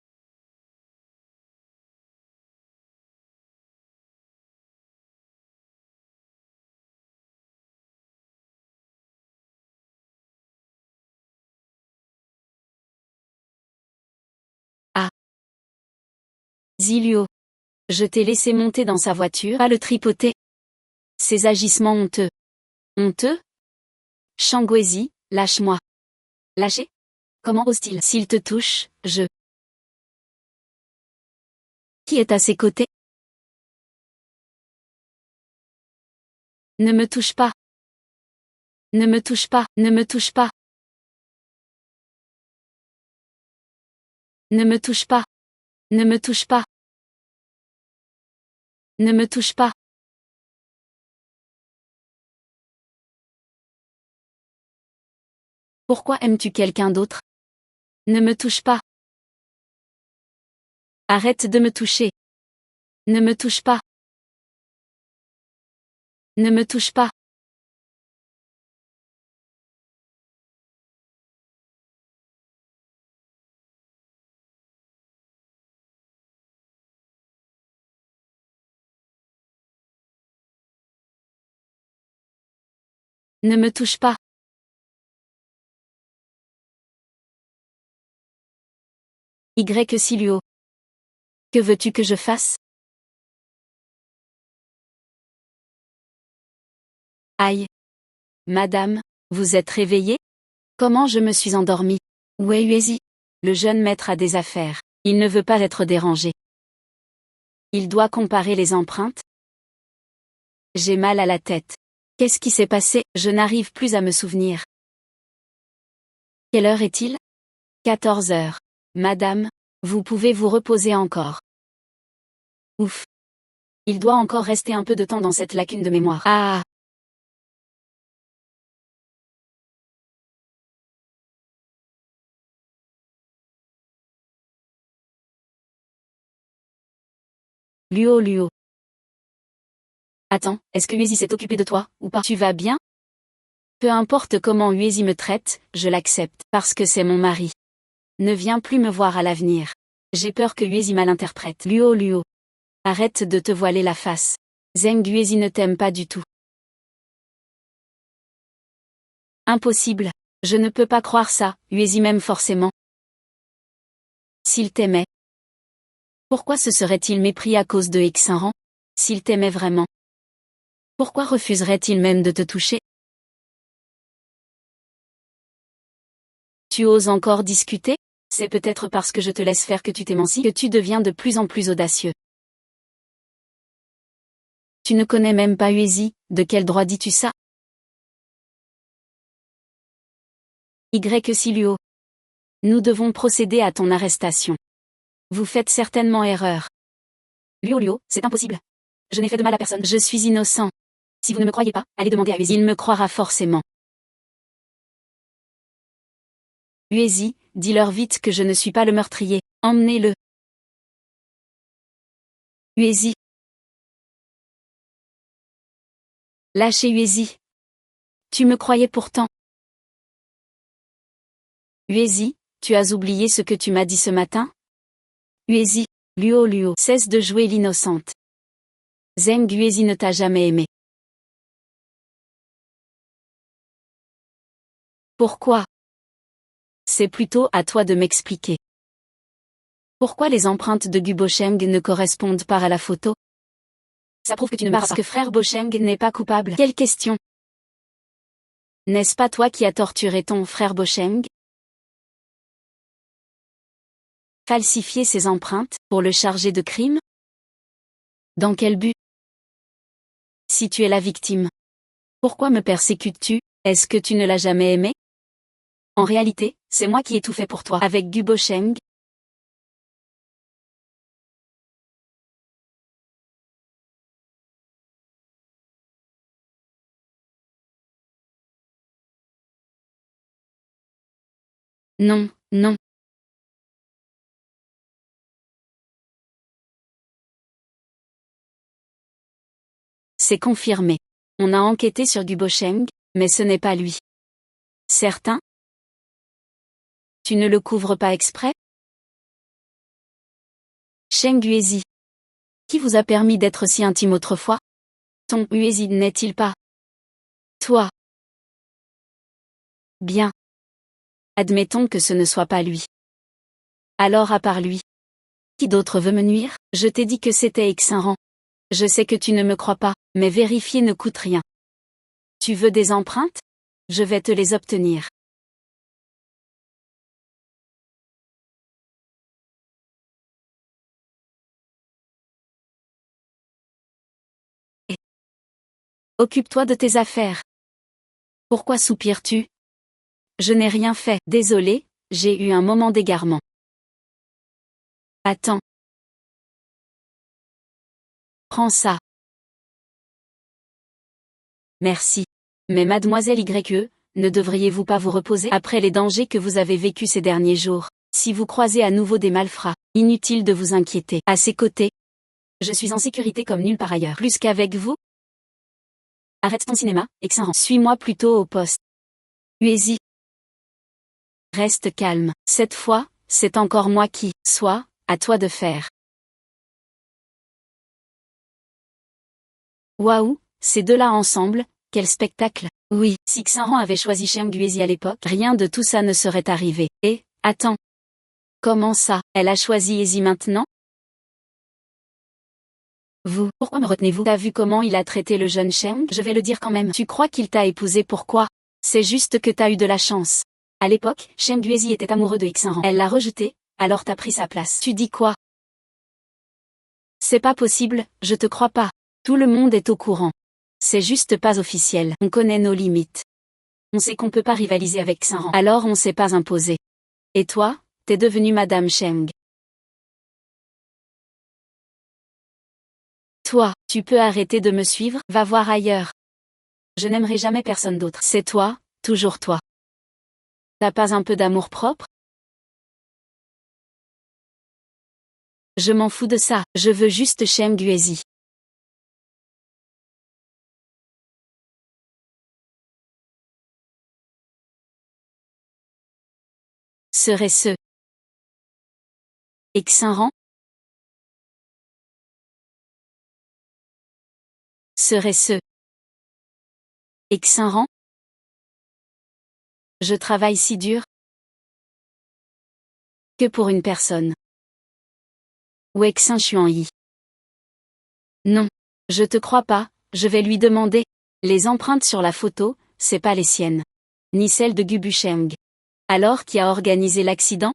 Ah. Zilio. Je t'ai laissé monter dans sa voiture, pas le tripoter. Ces agissements honteux. Honteux? Shangwezi, lâche-moi. Lâcher? Comment ose-t-il? S'il te touche, je... Qui est à ses côtés? Ne me touche pas. Ne me touche pas, ne me touche pas. Ne me touche pas. Ne me touche pas. Ne me touche pas. Pourquoi aimes-tu quelqu'un d'autre? Ne me touche pas. Arrête de me toucher. Ne me touche pas. Ne me touche pas. Ne me touche pas. Y. Silio. Que veux-tu que je fasse? Aïe. Madame, vous êtes réveillée? Comment je me suis endormie? Où est Uezi? Le jeune maître a des affaires. Il ne veut pas être dérangé. Il doit comparer les empreintes? J'ai mal à la tête. Qu'est-ce qui s'est passé? Je n'arrive plus à me souvenir. Quelle heure est-il? 14 heures. Madame, vous pouvez vous reposer encore. Ouf. Il doit encore rester un peu de temps dans cette lacune de mémoire. Ah. Luo. Attends, est-ce que Uezi s'est occupé de toi, ou pas? Tu vas bien? Peu importe comment Uezi me traite, je l'accepte, parce que c'est mon mari. Ne viens plus me voir à l'avenir. J'ai peur que Uezi mal interprète. Luo. Arrête de te voiler la face. Zheng Uezi ne t'aime pas du tout. Impossible. Je ne peux pas croire ça, Uezi m'aime forcément. S'il t'aimait. Pourquoi se serait-il mépris à cause de Xinran? S'il t'aimait vraiment. Pourquoi refuserait-il même de te toucher? Tu oses encore discuter? C'est peut-être parce que je te laisse faire que tu t'émancipes que tu deviens de plus en plus audacieux. Tu ne connais même pas Uezi, de quel droit dis-tu ça? Y. Silio. Nous devons procéder à ton arrestation. Vous faites certainement erreur. Luo, c'est impossible. Je n'ai fait de mal à personne. Je suis innocent. Si vous ne me croyez pas, allez demander à Uezi. Il me croira forcément. Uezi, dis-leur vite que je ne suis pas le meurtrier. Emmenez-le. Uezi. Lâchez Uezi. Tu me croyais pourtant. Uezi, tu as oublié ce que tu m'as dit ce matin? Uezi, Luo, cesse de jouer l'innocente. Zheng Uezi ne t'a jamais aimé. Pourquoi? C'est plutôt à toi de m'expliquer. Pourquoi les empreintes de Gu Bosheng ne correspondent pas à la photo? Ça prouve que tu ne m'aimes pas. Parce que frère Bosheng n'est pas coupable. Quelle question? N'est-ce pas toi qui as torturé ton frère Bosheng? Falsifier ses empreintes, pour le charger de crime? Dans quel but? Si tu es la victime. Pourquoi me persécutes-tu? Est-ce que tu ne l'as jamais aimé? En réalité, c'est moi qui ai tout fait pour toi. Avec Gu Bosheng, Non, non. C'est confirmé. On a enquêté sur Gubo Sheng, mais ce n'est pas lui. Certain? Tu ne le couvres pas exprès? Sheng Yuezi. Qui vous a permis d'être si intime autrefois? Ton Yuezi n'est-il pas? Toi. Bien. Admettons que ce ne soit pas lui. Alors à part lui. Qui d'autre veut me nuire? Je t'ai dit que c'était Xinran. Je sais que tu ne me crois pas, mais vérifier ne coûte rien. Tu veux des empreintes? Je vais te les obtenir. Et occupe-toi de tes affaires. Pourquoi soupires-tu? Je n'ai rien fait. Désolé, j'ai eu un moment d'égarement. Attends. Prends ça. Merci. Mais mademoiselle YE, ne devriez-vous pas vous reposer après les dangers que vous avez vécus ces derniers jours? Si vous croisez à nouveau des malfrats, inutile de vous inquiéter. À ses côtés, je suis en sécurité comme nulle part ailleurs. Plus qu'avec vous? Arrête ton cinéma, Xinran. Suis-moi plutôt au poste. Uezi. Reste calme. Cette fois, c'est encore moi qui, soit, à toi de faire. Waouh, ces deux-là ensemble, quel spectacle. Oui, si Xinran avait choisi Sheng Yuezi à l'époque, rien de tout ça ne serait arrivé. Et, attends. Comment ça, elle a choisi Yuezi maintenant? Vous, pourquoi me retenez-vous? T'as vu comment il a traité le jeune Sheng? Je vais le dire quand même. Tu crois qu'il t'a épousé pourquoi? C'est juste que t'as eu de la chance. À l'époque, Sheng Yuezi était amoureux de Xinran. Elle l'a rejeté, alors t'as pris sa place. Tu dis quoi? C'est pas possible, je te crois pas. Tout le monde est au courant. C'est juste pas officiel. On connaît nos limites. On sait qu'on peut pas rivaliser avec Xinran. Alors on s'est pas imposé. Et toi, t'es devenue Madame Sheng. Toi, tu peux arrêter de me suivre? Va voir ailleurs. Je n'aimerai jamais personne d'autre. C'est toi, toujours toi. T'as pas un peu d'amour-propre? Je m'en fous de ça, je veux juste Sheng Yuezi. Serait-ce Xinran? Serait-ce Xinran? Je travaille si dur que pour une personne. Weixin Xuanyi. Non. Je te crois pas, je vais lui demander. Les empreintes sur la photo, c'est pas les siennes. Ni celles de Gubu Sheng. Alors qui a organisé l'accident?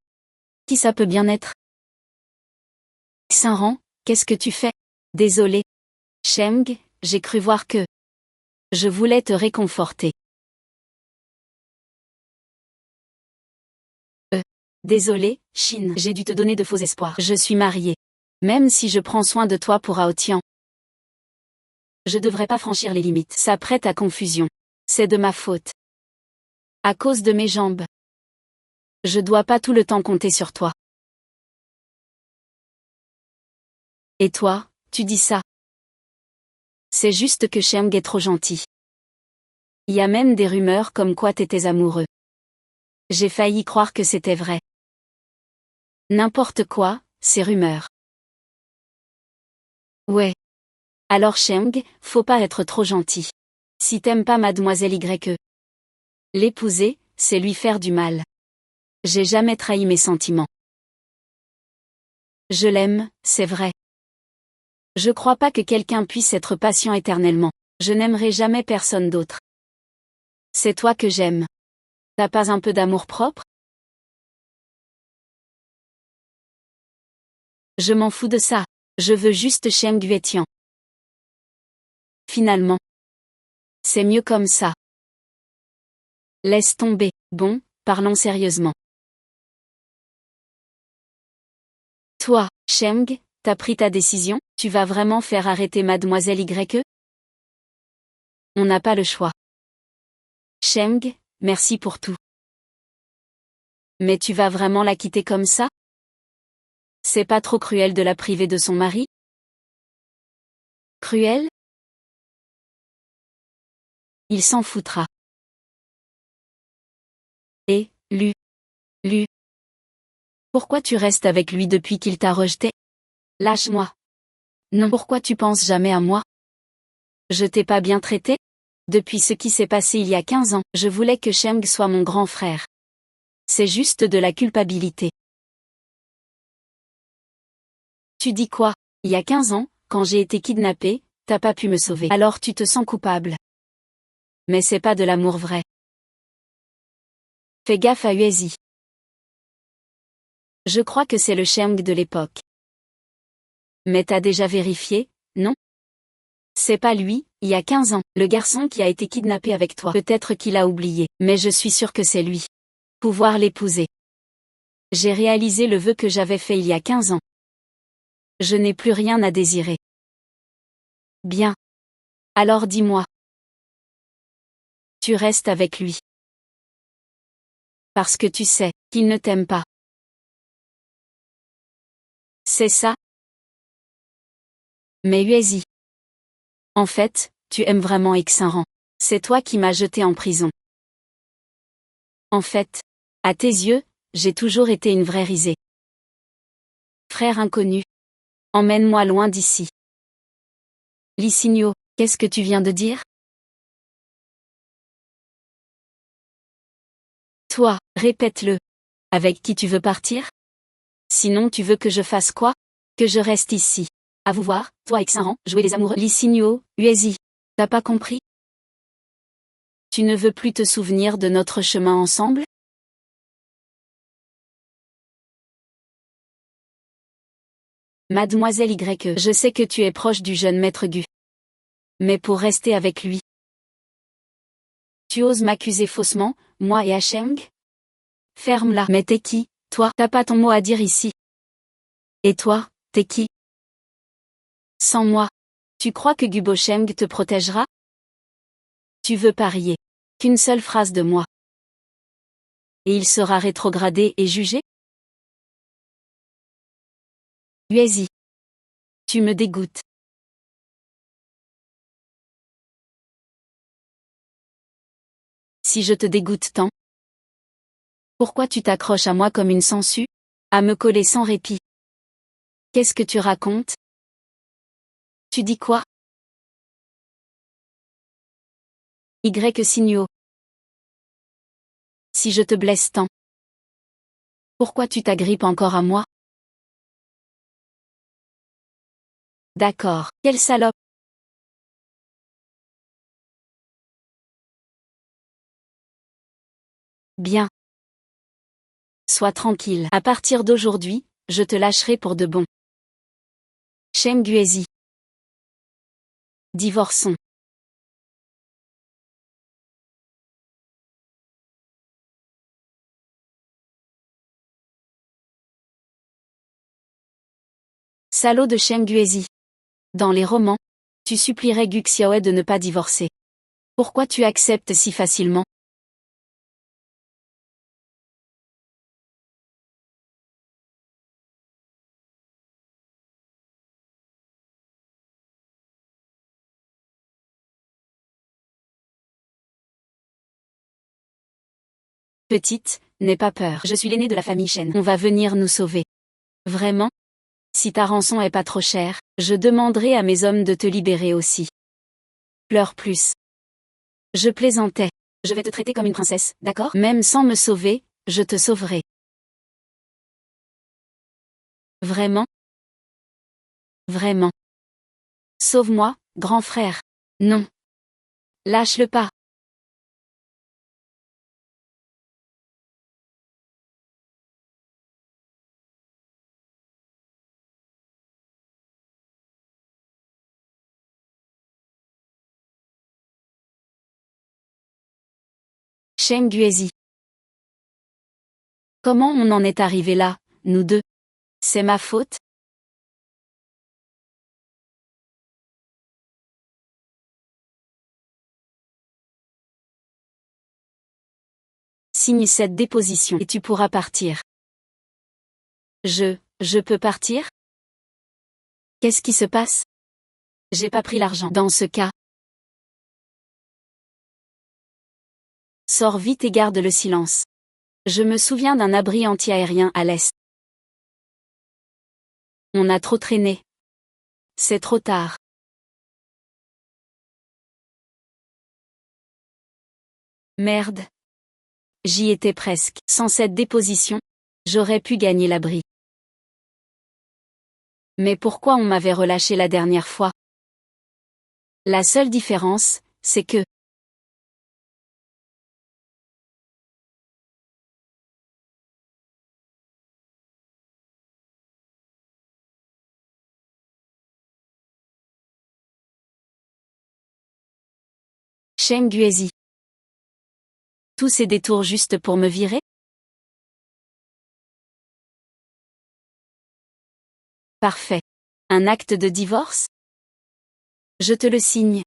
Qui ça peut bien être? Xinran, qu'est-ce que tu fais? Désolé. Sheng, j'ai cru voir que... Je voulais te réconforter. Désolé, Shin, j'ai dû te donner de faux espoirs. Je suis mariée. Même si je prends soin de toi pour Aotian. Je devrais pas franchir les limites. Ça prête à confusion. C'est de ma faute. À cause de mes jambes. Je dois pas tout le temps compter sur toi. Et toi, tu dis ça. C'est juste que Sheng est trop gentil. Il y a même des rumeurs comme quoi t'étais amoureux. J'ai failli croire que c'était vrai. N'importe quoi, ces rumeurs. Ouais. Alors Sheng, faut pas être trop gentil. Si t'aimes pas mademoiselle YE. L'épouser, c'est lui faire du mal. J'ai jamais trahi mes sentiments. Je l'aime, c'est vrai. Je crois pas que quelqu'un puisse être patient éternellement. Je n'aimerai jamais personne d'autre. C'est toi que j'aime. T'as pas un peu d'amour-propre? Je m'en fous de ça. Je veux juste Sheng Yuetian. Finalement. C'est mieux comme ça. Laisse tomber. Bon, parlons sérieusement. Toi, Sheng, t'as pris ta décision? Tu vas vraiment faire arrêter mademoiselle YE? On n'a pas le choix. Sheng, merci pour tout. Mais tu vas vraiment la quitter comme ça? C'est pas trop cruel de la priver de son mari? Cruel? Il s'en foutra. Et, Lu. Pourquoi tu restes avec lui depuis qu'il t'a rejeté? Lâche-moi. Non, pourquoi tu penses jamais à moi? Je t'ai pas bien traité? Depuis ce qui s'est passé il y a 15 ans, je voulais que Sheng soit mon grand frère. C'est juste de la culpabilité. Tu dis quoi? Il y a 15 ans, quand j'ai été kidnappée, t'as pas pu me sauver. Alors tu te sens coupable. Mais c'est pas de l'amour vrai. Fais gaffe à Uezi. Je crois que c'est le Sheng de l'époque. Mais t'as déjà vérifié, non? C'est pas lui, il y a 15 ans, le garçon qui a été kidnappé avec toi. Peut-être qu'il a oublié, mais je suis sûre que c'est lui. Pouvoir l'épouser. J'ai réalisé le vœu que j'avais fait il y a 15 ans. Je n'ai plus rien à désirer. Bien. Alors dis-moi. Tu restes avec lui. Parce que tu sais qu'il ne t'aime pas. C'est ça? Mais Uezi. En fait, tu aimes vraiment Xinran. C'est toi qui m'as jeté en prison. En fait, à tes yeux, j'ai toujours été une vraie risée. Frère inconnu. Emmène-moi loin d'ici. Licinio, qu'est-ce que tu viens de dire? Toi, répète-le. Avec qui tu veux partir? Sinon tu veux que je fasse quoi? Que je reste ici. À vous voir, toi Xinran, jouer les amoureux. Licinio, Uezi. T'as pas compris? Tu ne veux plus te souvenir de notre chemin ensemble? Mademoiselle Y, je sais que tu es proche du jeune maître Gu. Mais pour rester avec lui. Tu oses m'accuser faussement, moi et Hacheng? Ferme-la. Mais t'es qui, toi? T'as pas ton mot à dire ici. Et toi, t'es qui? Sans moi. Tu crois que Gu Bosheng te protégera? Tu veux parier qu'une seule phrase de moi. Et il sera rétrogradé et jugé? Uezi. Tu me dégoûtes. Si je te dégoûte tant, pourquoi tu t'accroches à moi comme une sangsue? À me coller sans répit. Qu'est-ce que tu racontes? Tu dis quoi? Y signaux. Si je te blesse tant, pourquoi tu t'agrippes encore à moi? D'accord, quelle salope! Bien. Sois tranquille. À partir d'aujourd'hui, je te lâcherai pour de bon. Sheng Guezi. Divorçons. Salaud de Sheng Guezi. Dans les romans, tu supplierais Gu Xiaoe de ne pas divorcer. Pourquoi tu acceptes si facilement? Petite, n'aie pas peur. Je suis l'aînée de la famille Shen. On va venir nous sauver. Vraiment? Si ta rançon est pas trop chère, je demanderai à mes hommes de te libérer aussi. Pleure plus. Je plaisantais. Je vais te traiter comme une princesse, d'accord? Même sans me sauver, je te sauverai. Vraiment? Vraiment. Sauve-moi, grand frère. Non. Lâche-le pas. Sheng Guezi. Comment on en est arrivé là, nous deux? C'est ma faute? Signe cette déposition et tu pourras partir. Je peux partir? Qu'est-ce qui se passe? J'ai pas pris l'argent. Dans ce cas, sors vite et garde le silence. Je me souviens d'un abri anti-aérien à l'est. On a trop traîné. C'est trop tard. Merde. J'y étais presque. Sans cette déposition, j'aurais pu gagner l'abri. Mais pourquoi on m'avait relâché la dernière fois? La seule différence, c'est que Cheng Guezi. Tous ces détours juste pour me virer? Parfait. Un acte de divorce? Je te le signe.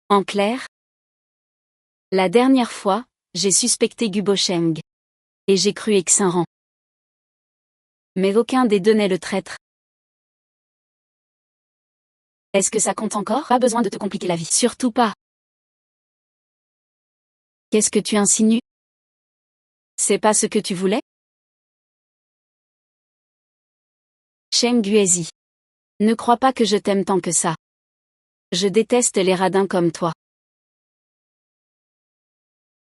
En clair? La dernière fois, j'ai suspecté Gubo Cheng. Et j'ai cru Xinran. Mais aucun des deux n'est le traître. Est-ce que ça compte encore? Pas besoin de te compliquer la vie. Surtout pas. Qu'est-ce que tu insinues? C'est pas ce que tu voulais? Cheng Guezi. Ne crois pas que je t'aime tant que ça. Je déteste les radins comme toi.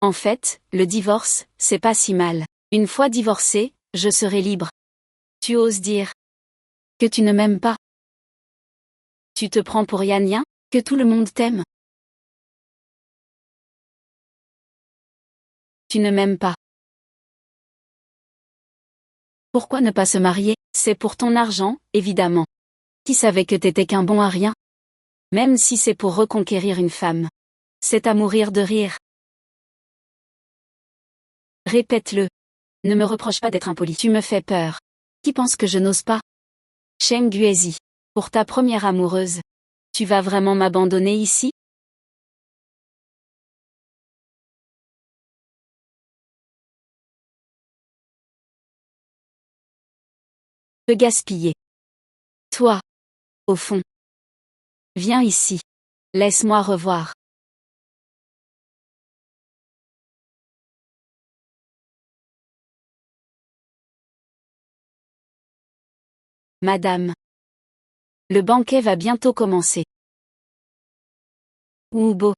En fait, le divorce, c'est pas si mal. Une fois divorcé, je serai libre. Tu oses dire que tu ne m'aimes pas? Tu te prends pour Yan Yan? Que tout le monde t'aime? Tu ne m'aimes pas. Pourquoi ne pas se marier? C'est pour ton argent, évidemment. Qui savait que t'étais qu'un bon à rien? Même si c'est pour reconquérir une femme. C'est à mourir de rire. Répète-le. Ne me reproche pas d'être impoli. Tu me fais peur. Qui pense que je n'ose pas? Cheng Guezi. Pour ta première amoureuse. Tu vas vraiment m'abandonner ici? Peu gaspiller. Toi. Au fond. Viens ici. Laisse-moi revoir. Madame. Le banquet va bientôt commencer. Oubo.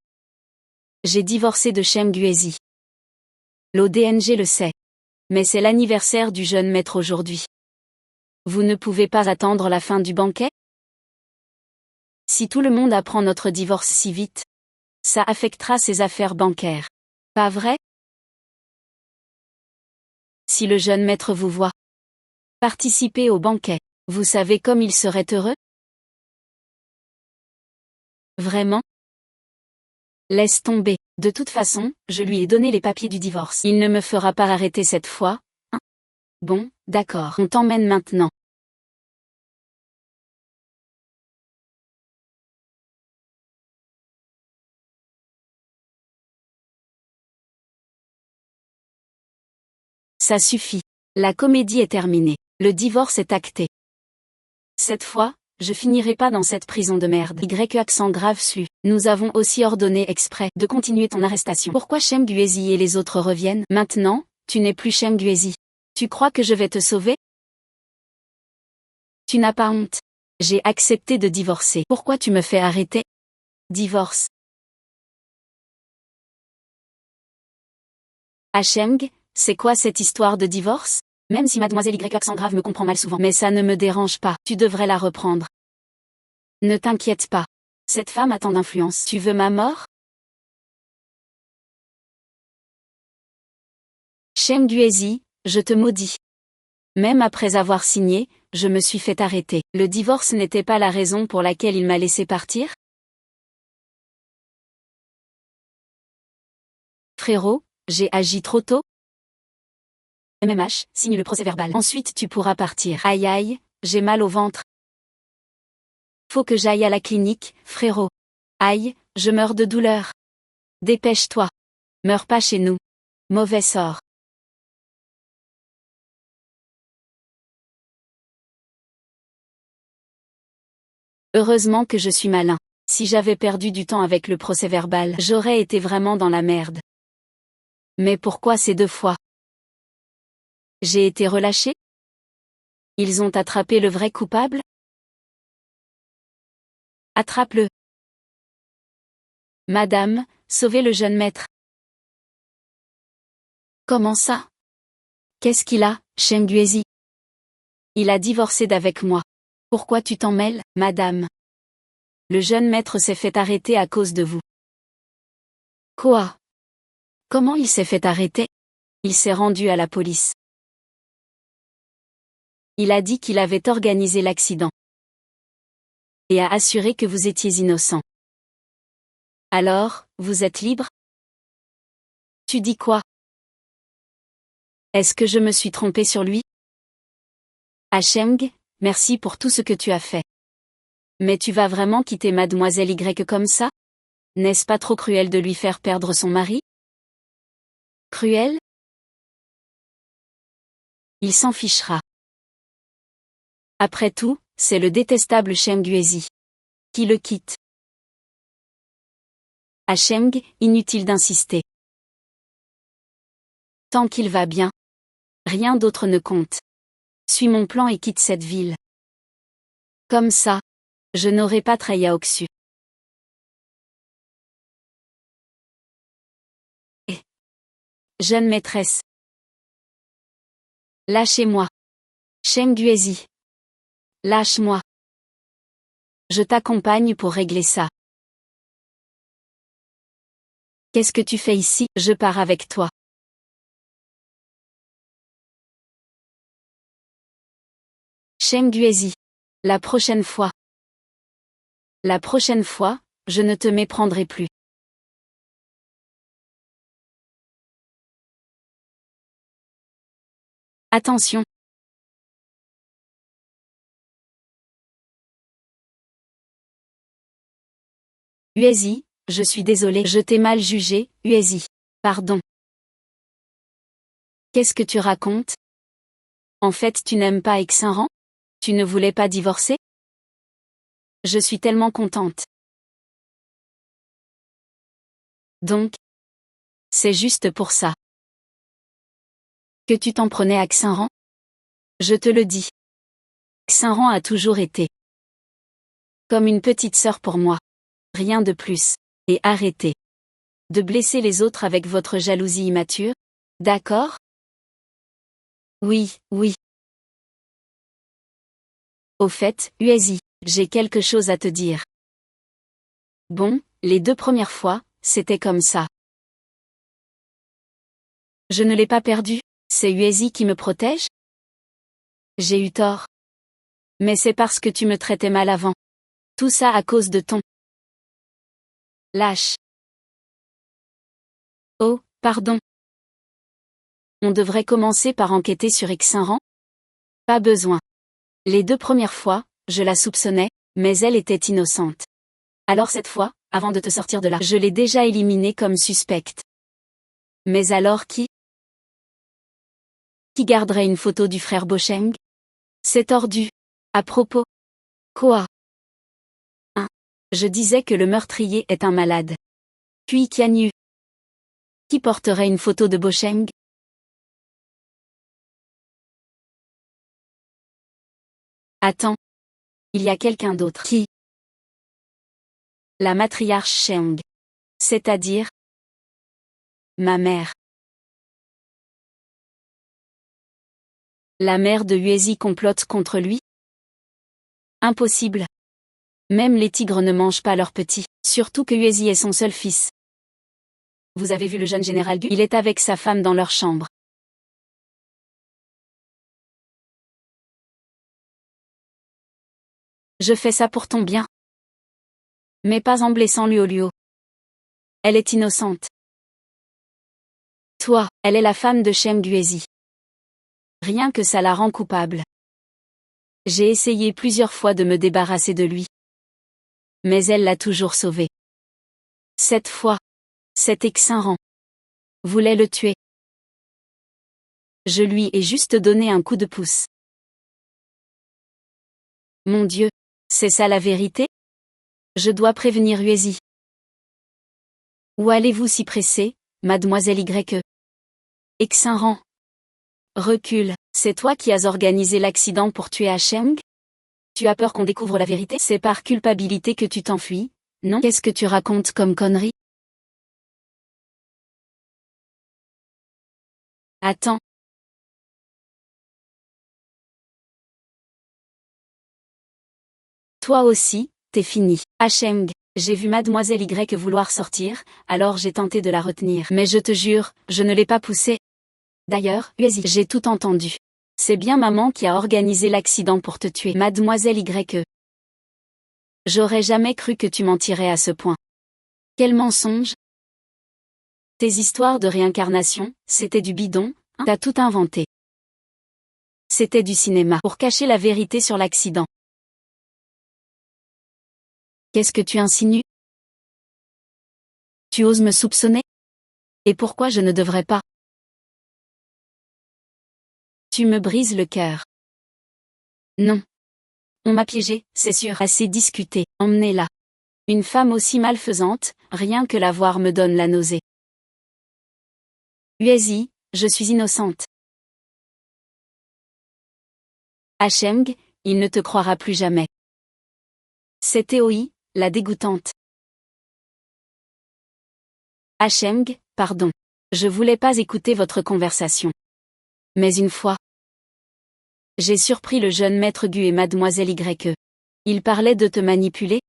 J'ai divorcé de Cheng Guezi. L'ODNG le sait. Mais c'est l'anniversaire du jeune maître aujourd'hui. Vous ne pouvez pas attendre la fin du banquet? Si tout le monde apprend notre divorce si vite, ça affectera ses affaires bancaires. Pas vrai? Si le jeune maître vous voit participer au banquet, vous savez comme il serait heureux? Vraiment? Laisse tomber. De toute façon, je lui ai donné les papiers du divorce. Il ne me fera pas arrêter cette fois, hein? Bon, d'accord. On t'emmène maintenant. Ça suffit. La comédie est terminée. Le divorce est acté. Cette fois, je finirai pas dans cette prison de merde. Y accent grave su. Nous avons aussi ordonné exprès de continuer ton arrestation. Pourquoi Cheng Guezi et les autres reviennent? Maintenant, tu n'es plus Cheng Guezi. Tu crois que je vais te sauver? Tu n'as pas honte. J'ai accepté de divorcer. Pourquoi tu me fais arrêter? Divorce. Ah Cheng, c'est quoi cette histoire de divorce? Même si mademoiselle Y accent grave me comprend mal souvent. Mais ça ne me dérange pas. Tu devrais la reprendre. Ne t'inquiète pas. Cette femme a tant d'influence. Tu veux ma mort? Cheng Guezi, je te maudis. Même après avoir signé, je me suis fait arrêter. Le divorce n'était pas la raison pour laquelle il m'a laissé partir? Frérot, j'ai agi trop tôt? MMH, signe le procès-verbal. Ensuite tu pourras partir. Aïe aïe, j'ai mal au ventre. Faut que j'aille à la clinique, frérot. Aïe, je meurs de douleur. Dépêche-toi. Meurs pas chez nous. Mauvais sort. Heureusement que je suis malin. Si j'avais perdu du temps avec le procès-verbal, j'aurais été vraiment dans la merde. Mais pourquoi ces 2 fois? J'ai été relâché? Ils ont attrapé le vrai coupable? Attrape-le. Madame, sauvez le jeune maître. Comment ça? Qu'est-ce qu'il a, Chengguezi? Il a divorcé d'avec moi. Pourquoi tu t'en mêles, madame? Le jeune maître s'est fait arrêter à cause de vous. Quoi? Comment il s'est fait arrêter? Il s'est rendu à la police. Il a dit qu'il avait organisé l'accident. Et a assuré que vous étiez innocent. Alors, vous êtes libre? Tu dis quoi? Est-ce que je me suis trompé sur lui? Cheng, merci pour tout ce que tu as fait. Mais tu vas vraiment quitter Mademoiselle Y comme ça? N'est-ce pas trop cruel de lui faire perdre son mari? Cruel? Il s'en fichera. Après tout, c'est le détestable Chengguezi qui le quitte. À Cheng, inutile d'insister. Tant qu'il va bien, rien d'autre ne compte. Suis mon plan et quitte cette ville. Comme ça, je n'aurai pas trahi à Oxu. Et jeune maîtresse, lâchez-moi. Chengguezi, lâche-moi. Je t'accompagne pour régler ça. Qu'est-ce que tu fais ici? Je pars avec toi. Chengguezi, la prochaine fois. La prochaine fois, je ne te méprendrai plus. Attention. Uezi, je suis désolé, je t'ai mal jugé, Uezi. Pardon. Qu'est-ce que tu racontes? En fait, tu n'aimes pas Xinran? Tu ne voulais pas divorcer? Je suis tellement contente. Donc, c'est juste pour ça que tu t'en prenais à Xinran? Je te le dis. Xinran a toujours été comme une petite sœur pour moi. Rien de plus. Et arrêtez de blesser les autres avec votre jalousie immature. D'accord? Oui, oui. Au fait, Uezi, j'ai quelque chose à te dire. Bon, les 2 premières fois, c'était comme ça. Je ne l'ai pas perdu, c'est Uezi qui me protège? J'ai eu tort. Mais c'est parce que tu me traitais mal avant. Tout ça à cause de ton lâche. Oh, pardon. On devrait commencer par enquêter sur Xinran? Pas besoin. Les 2 premières fois, je la soupçonnais, mais elle était innocente. Alors cette fois, avant de te sortir de là, je l'ai déjà éliminée comme suspecte. Mais alors qui garderait une photo du frère Bocheng? C'est tordu. À propos. Quoi? Je disais que le meurtrier est un malade. Puis Qianyu. Qui porterait une photo de Bocheng? Attends. Il y a quelqu'un d'autre. Qui? La matriarche Sheng. C'est-à-dire? Ma mère. La mère de Uezi complote contre lui? Impossible. Même les tigres ne mangent pas leurs petits, surtout que Uezi est son seul fils. Vous avez vu le jeune général Gu? Il est avec sa femme dans leur chambre. Je fais ça pour ton bien. Mais pas en blessant Luo. Elle est innocente. Toi, elle est la femme de Cheng Guezi. Rien que ça la rend coupable. J'ai essayé plusieurs fois de me débarrasser de lui. Mais elle l'a toujours sauvé. Cette fois, cet Xinran voulait le tuer. Je lui ai juste donné un coup de pouce. Mon Dieu, c'est ça la vérité? Je dois prévenir Uezi. Où allez-vous si pressé, mademoiselle Y? Exinrant. Recule, c'est toi qui as organisé l'accident pour tuer Hacheng? Tu as peur qu'on découvre la vérité? C'est par culpabilité que tu t'enfuis, non? Qu'est-ce que tu racontes comme connerie? Attends. Toi aussi, t'es fini. Hacheng, j'ai vu mademoiselle Y vouloir sortir, alors j'ai tenté de la retenir. Mais je te jure, je ne l'ai pas poussée. D'ailleurs, Uezi, j'ai tout entendu. C'est bien maman qui a organisé l'accident pour te tuer. Mademoiselle Y. J'aurais jamais cru que tu mentirais à ce point. Quel mensonge! Tes histoires de réincarnation, c'était du bidon, hein? T'as tout inventé. C'était du cinéma pour cacher la vérité sur l'accident. Qu'est-ce que tu insinues? Tu oses me soupçonner? Et pourquoi je ne devrais pas? Tu me brises le cœur. Non. On m'a piégé, c'est sûr. Assez discuté, emmenez-la. Une femme aussi malfaisante, rien que la voir me donne la nausée. Uezi, je suis innocente. Hacheng, il ne te croira plus jamais. C'est Théoï, la dégoûtante. Hacheng, pardon. Je voulais pas écouter votre conversation. Mais une fois, j'ai surpris le jeune maître Gu et mademoiselle Y. Ils parlaient de te manipuler?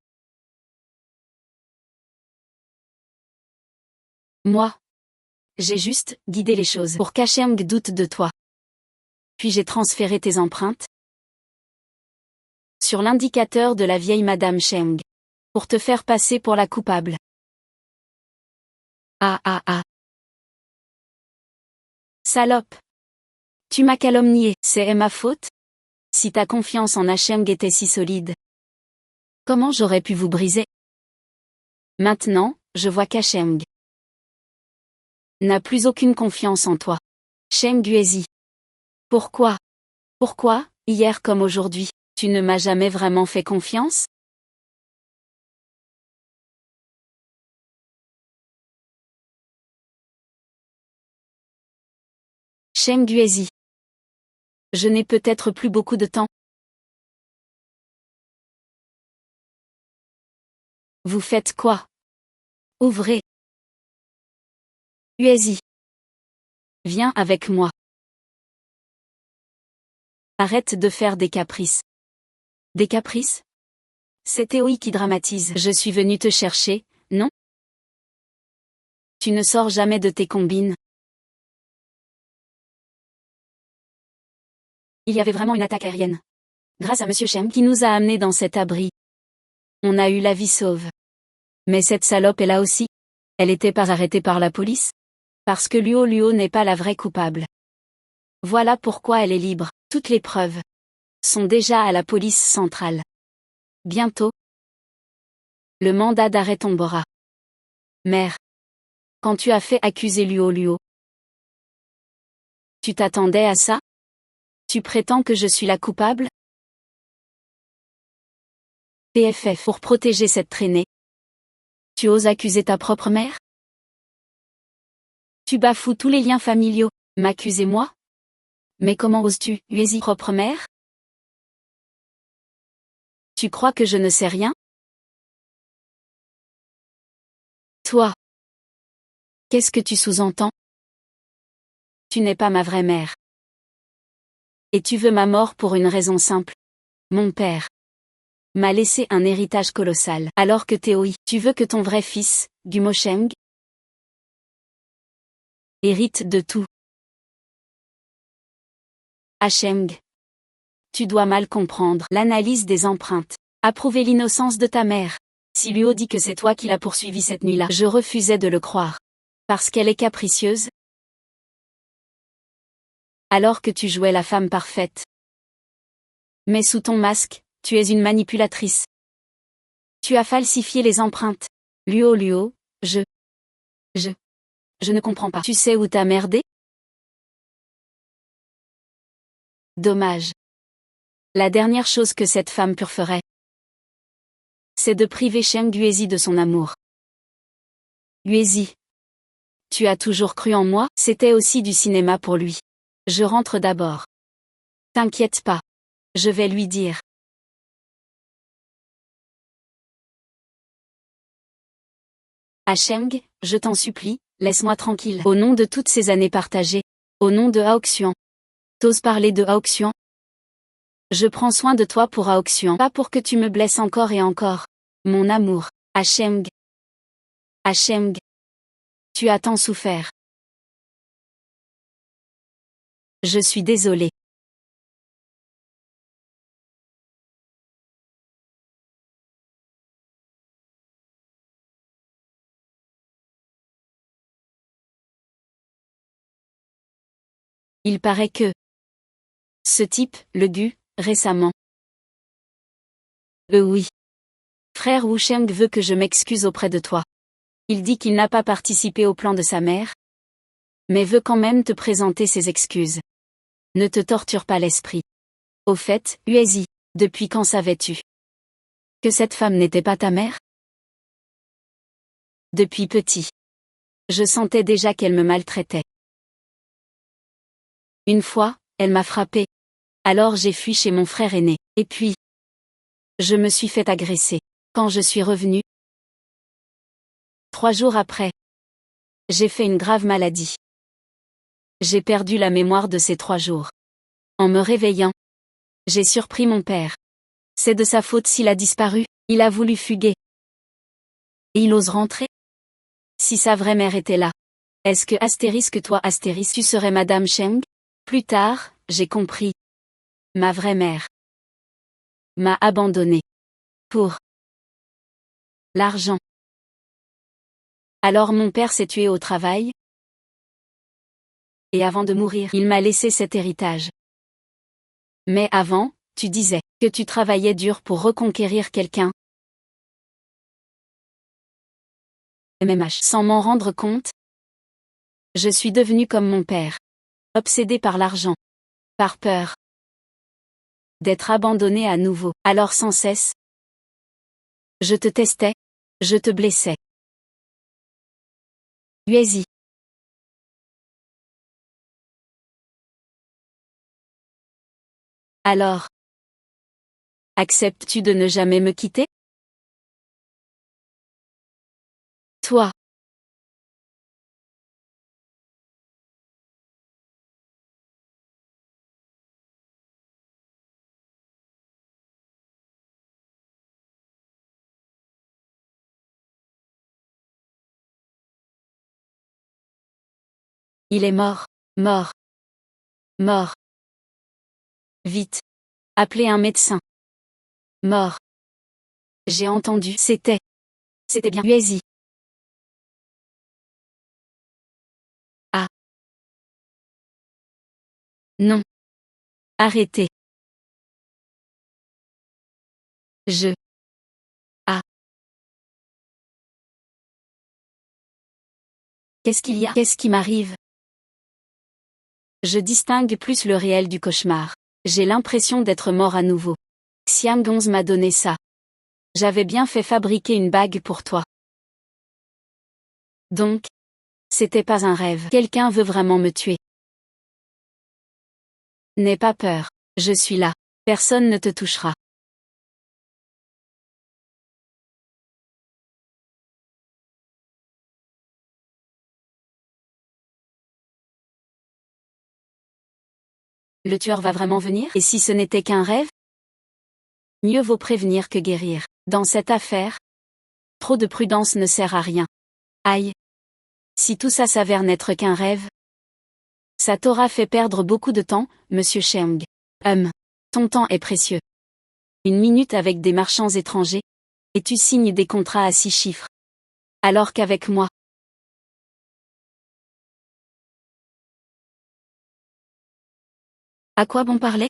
Moi, j'ai juste guidé les choses pour qu'Hacheng doute de toi. Puis j'ai transféré tes empreintes sur l'indicateur de la vieille madame Cheng, pour te faire passer pour la coupable. Ah ah ah. Salope. Tu m'as calomnié, c'est ma faute? Si ta confiance en Hacheng était si solide, comment j'aurais pu vous briser? Maintenant, je vois qu'Hacheng n'a plus aucune confiance en toi. Cheng Uezi. Pourquoi? Pourquoi, hier comme aujourd'hui, tu ne m'as jamais vraiment fait confiance? Cheng Uezi. Je n'ai peut-être plus beaucoup de temps. Vous faites quoi? Ouvrez. Uezi. Viens avec moi. Arrête de faire des caprices. Des caprices? C'est Théoï qui dramatise. Je suis venu te chercher, non? Tu ne sors jamais de tes combines. Il y avait vraiment une attaque aérienne. Grâce à Monsieur Cheng qui nous a amenés dans cet abri. On a eu la vie sauve. Mais cette salope est là aussi. Elle était pas arrêtée par la police? Parce que Luo n'est pas la vraie coupable. Voilà pourquoi elle est libre. Toutes les preuves sont déjà à la police centrale. Bientôt, le mandat d'arrêt tombera. Mère, quand tu as fait accuser Luo, tu t'attendais à ça? Tu prétends que je suis la coupable? PFF pour protéger cette traînée. Tu oses accuser ta propre mère? Tu bafoues tous les liens familiaux. M'accuser moi? Mais comment oses-tu, Uezi propre mère? Tu crois que je ne sais rien? Toi. Qu'est-ce que tu sous-entends? Tu n'es pas ma vraie mère. Et tu veux ma mort pour une raison simple. Mon père m'a laissé un héritage colossal. Alors que Théoï, tu veux que ton vrai fils, Gumo Cheng, hérite de tout. Hacheng. Tu dois mal comprendre l'analyse des empreintes. Approuver l'innocence de ta mère. Si Luo dit que c'est toi qui l'as poursuivi cette nuit-là, je refusais de le croire. Parce qu'elle est capricieuse? Alors que tu jouais la femme parfaite. Mais sous ton masque, tu es une manipulatrice. Tu as falsifié les empreintes. Luo, je ne comprends pas. Tu sais où t'as merdé? Dommage. La dernière chose que cette femme pure ferait, c'est de priver Cheng Guezi de son amour. Guezi. Tu as toujours cru en moi? C'était aussi du cinéma pour lui. Je rentre d'abord. T'inquiète pas. Je vais lui dire. Ah Cheng, je t'en supplie, laisse-moi tranquille. Au nom de toutes ces années partagées. Au nom de Aoxian. T'oses parler de Aoxian? Je prends soin de toi pour Aoxian. Pas pour que tu me blesses encore et encore. Mon amour. Ah Cheng. Ah Cheng. Tu as tant souffert. Je suis désolée. Il paraît que ce type, le Gu, récemment. Oui. Frère Wu Sheng veut que je m'excuse auprès de toi. Il dit qu'il n'a pas participé au plan de sa mère, mais veut quand même te présenter ses excuses. Ne te torture pas l'esprit. Au fait, Uezi, depuis quand savais-tu que cette femme n'était pas ta mère? Depuis petit. Je sentais déjà qu'elle me maltraitait. Une fois, elle m'a frappé. Alors j'ai fui chez mon frère aîné. Et puis, je me suis fait agresser. Quand je suis revenue, 3 jours après, j'ai fait une grave maladie. J'ai perdu la mémoire de ces 3 jours. En me réveillant, j'ai surpris mon père. C'est de sa faute s'il a disparu, il a voulu fuguer. Et il ose rentrer? Si sa vraie mère était là. Est-ce que astérisque toi astérisque tu serais Madame Cheng? Plus tard, j'ai compris. Ma vraie mère m'a abandonnée. Pour l'argent. Alors mon père s'est tué au travail. Et avant de mourir, il m'a laissé cet héritage. Mais avant, tu disais que tu travaillais dur pour reconquérir quelqu'un. MMH. Sans m'en rendre compte, je suis devenue comme mon père. Obsédée par l'argent. Par peur d'être abandonnée à nouveau. Alors sans cesse, je te testais, je te blessais. Uezi. Alors, acceptes-tu de ne jamais me quitter? Toi. Il est mort, mort, mort. Vite. Appelez un médecin. Mort. J'ai entendu. C'était bien Uezi. Ah. Non. Arrêtez. Ah. Qu'est-ce qu'il y a? Qu'est-ce qui m'arrive? Je distingue plus le réel du cauchemar. J'ai l'impression d'être mort à nouveau. Xiang Gonz m'a donné ça. J'avais bien fait fabriquer une bague pour toi. Donc, c'était pas un rêve. Quelqu'un veut vraiment me tuer. N'aie pas peur. Je suis là. Personne ne te touchera. Le tueur va vraiment venir? Et si ce n'était qu'un rêve? Mieux vaut prévenir que guérir. Dans cette affaire, trop de prudence ne sert à rien. Aïe. Si tout ça s'avère n'être qu'un rêve, ça t'aura fait perdre beaucoup de temps, monsieur Cheng. Ton temps est précieux. Une minute avec des marchands étrangers, et tu signes des contrats à 6 chiffres. Alors qu'avec moi, à quoi bon parler?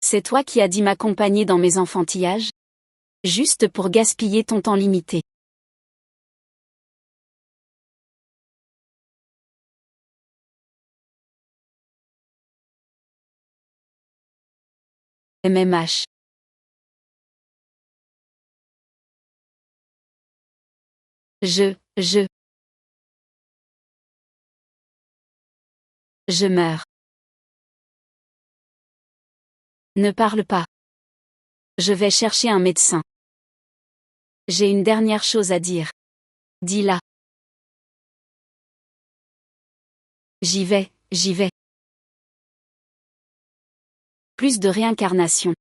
C'est toi qui as dit m'accompagner dans mes enfantillages? Juste pour gaspiller ton temps limité. MMH. Je meurs. Ne parle pas. Je vais chercher un médecin. J'ai une dernière chose à dire. Dis-la. J'y vais. Plus de réincarnation.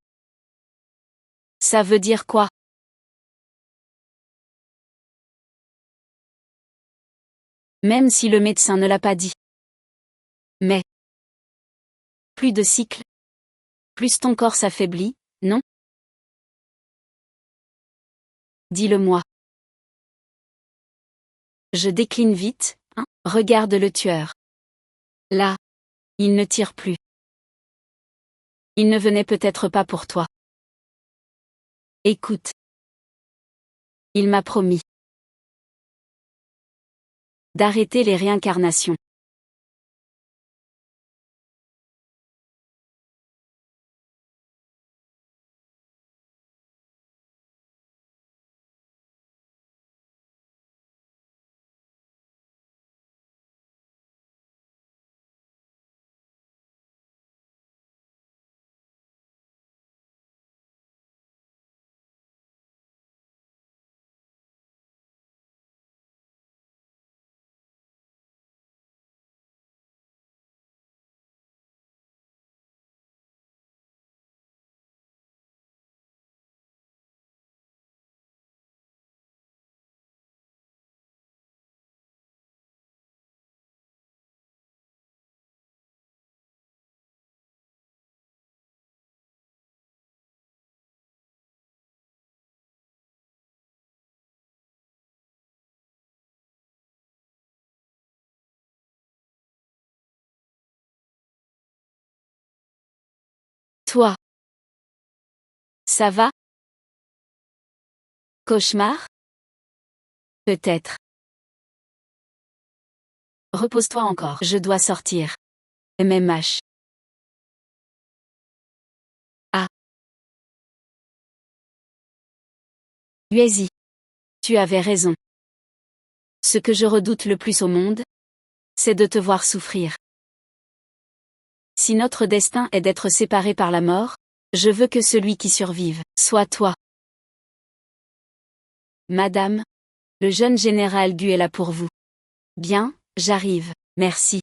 Ça veut dire quoi? Même si le médecin ne l'a pas dit. Mais. Plus de cycles. Plus ton corps s'affaiblit, non? Dis-le-moi. Je décline vite, hein? Regarde le tueur. Là. Il ne tire plus. Il ne venait peut-être pas pour toi. Écoute. Il m'a promis d'arrêter les réincarnations. Toi. Ça va? Cauchemar? Peut-être. Repose-toi encore. Je dois sortir. MMH. Ah. Uezi. Tu avais raison. Ce que je redoute le plus au monde, c'est de te voir souffrir. Si notre destin est d'être séparés par la mort, je veux que celui qui survive soit toi. Madame, le jeune général Gu est là pour vous. Bien, j'arrive, merci.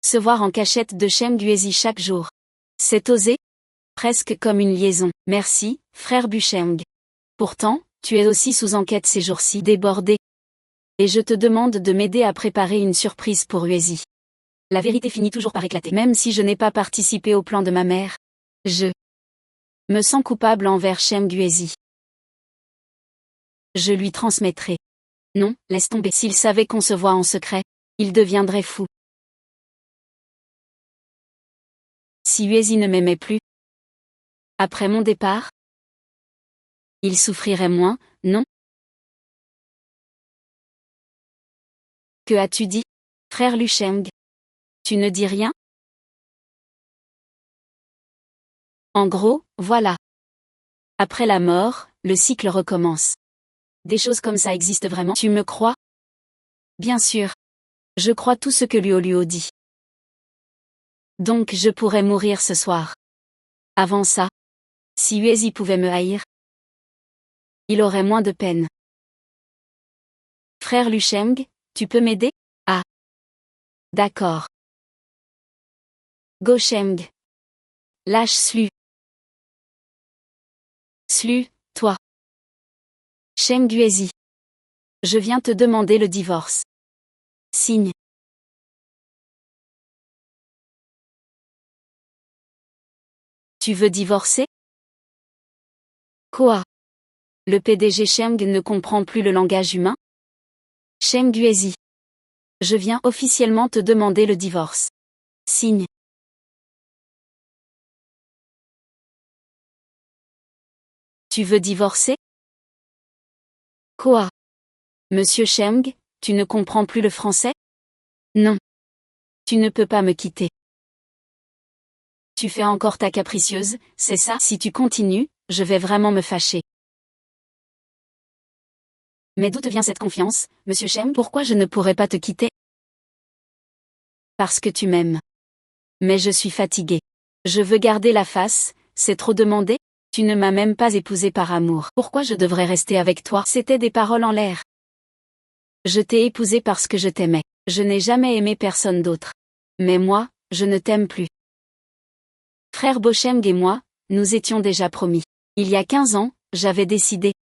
Se voir en cachette de Shem Guezi chaque jour. C'est osé? Presque comme une liaison. Merci, frère Busheng. Pourtant, tu es aussi sous enquête ces jours-ci, débordé. Et je te demande de m'aider à préparer une surprise pour Uezi. La vérité finit toujours par éclater. Même si je n'ai pas participé au plan de ma mère, je me sens coupable envers Shem Guezi. Je lui transmettrai. Non, laisse tomber. S'il savait qu'on se voit en secret, il deviendrait fou. Si Uezi ne m'aimait plus, après mon départ, il souffrirait moins, non? Que as-tu dit, frère Lusheng? Tu ne dis rien? En gros, voilà. Après la mort, le cycle recommence. Des choses comme ça existent vraiment. Tu me crois? Bien sûr. Je crois tout ce que Luo dit. Donc je pourrais mourir ce soir. Avant ça, si Uezi pouvait me haïr, il aurait moins de peine. Frère Lusheng, tu peux m'aider? Ah. D'accord. Go Sheng. Lâche Slu. Slu, toi. Sheng Guezi. Je viens te demander le divorce. Signe. Tu veux divorcer? Quoi? Le PDG Sheng ne comprend plus le langage humain? Sheng Guezi. Je viens officiellement te demander le divorce. Signe. Tu veux divorcer? Quoi? Monsieur Sheng, tu ne comprends plus le français? Non. Tu ne peux pas me quitter. Tu fais encore ta capricieuse, c'est ça? Si tu continues, je vais vraiment me fâcher. Mais d'où te vient cette confiance, monsieur Cheng? Pourquoi je ne pourrais pas te quitter? Parce que tu m'aimes. Mais je suis fatiguée. Je veux garder la face, c'est trop demandé? Tu ne m'as même pas épousée par amour. Pourquoi je devrais rester avec toi? C'était des paroles en l'air. Je t'ai épousée parce que je t'aimais. Je n'ai jamais aimé personne d'autre. Mais moi, je ne t'aime plus. Frère Bocheng et moi, nous étions déjà promis. Il y a 15 ans, j'avais décidé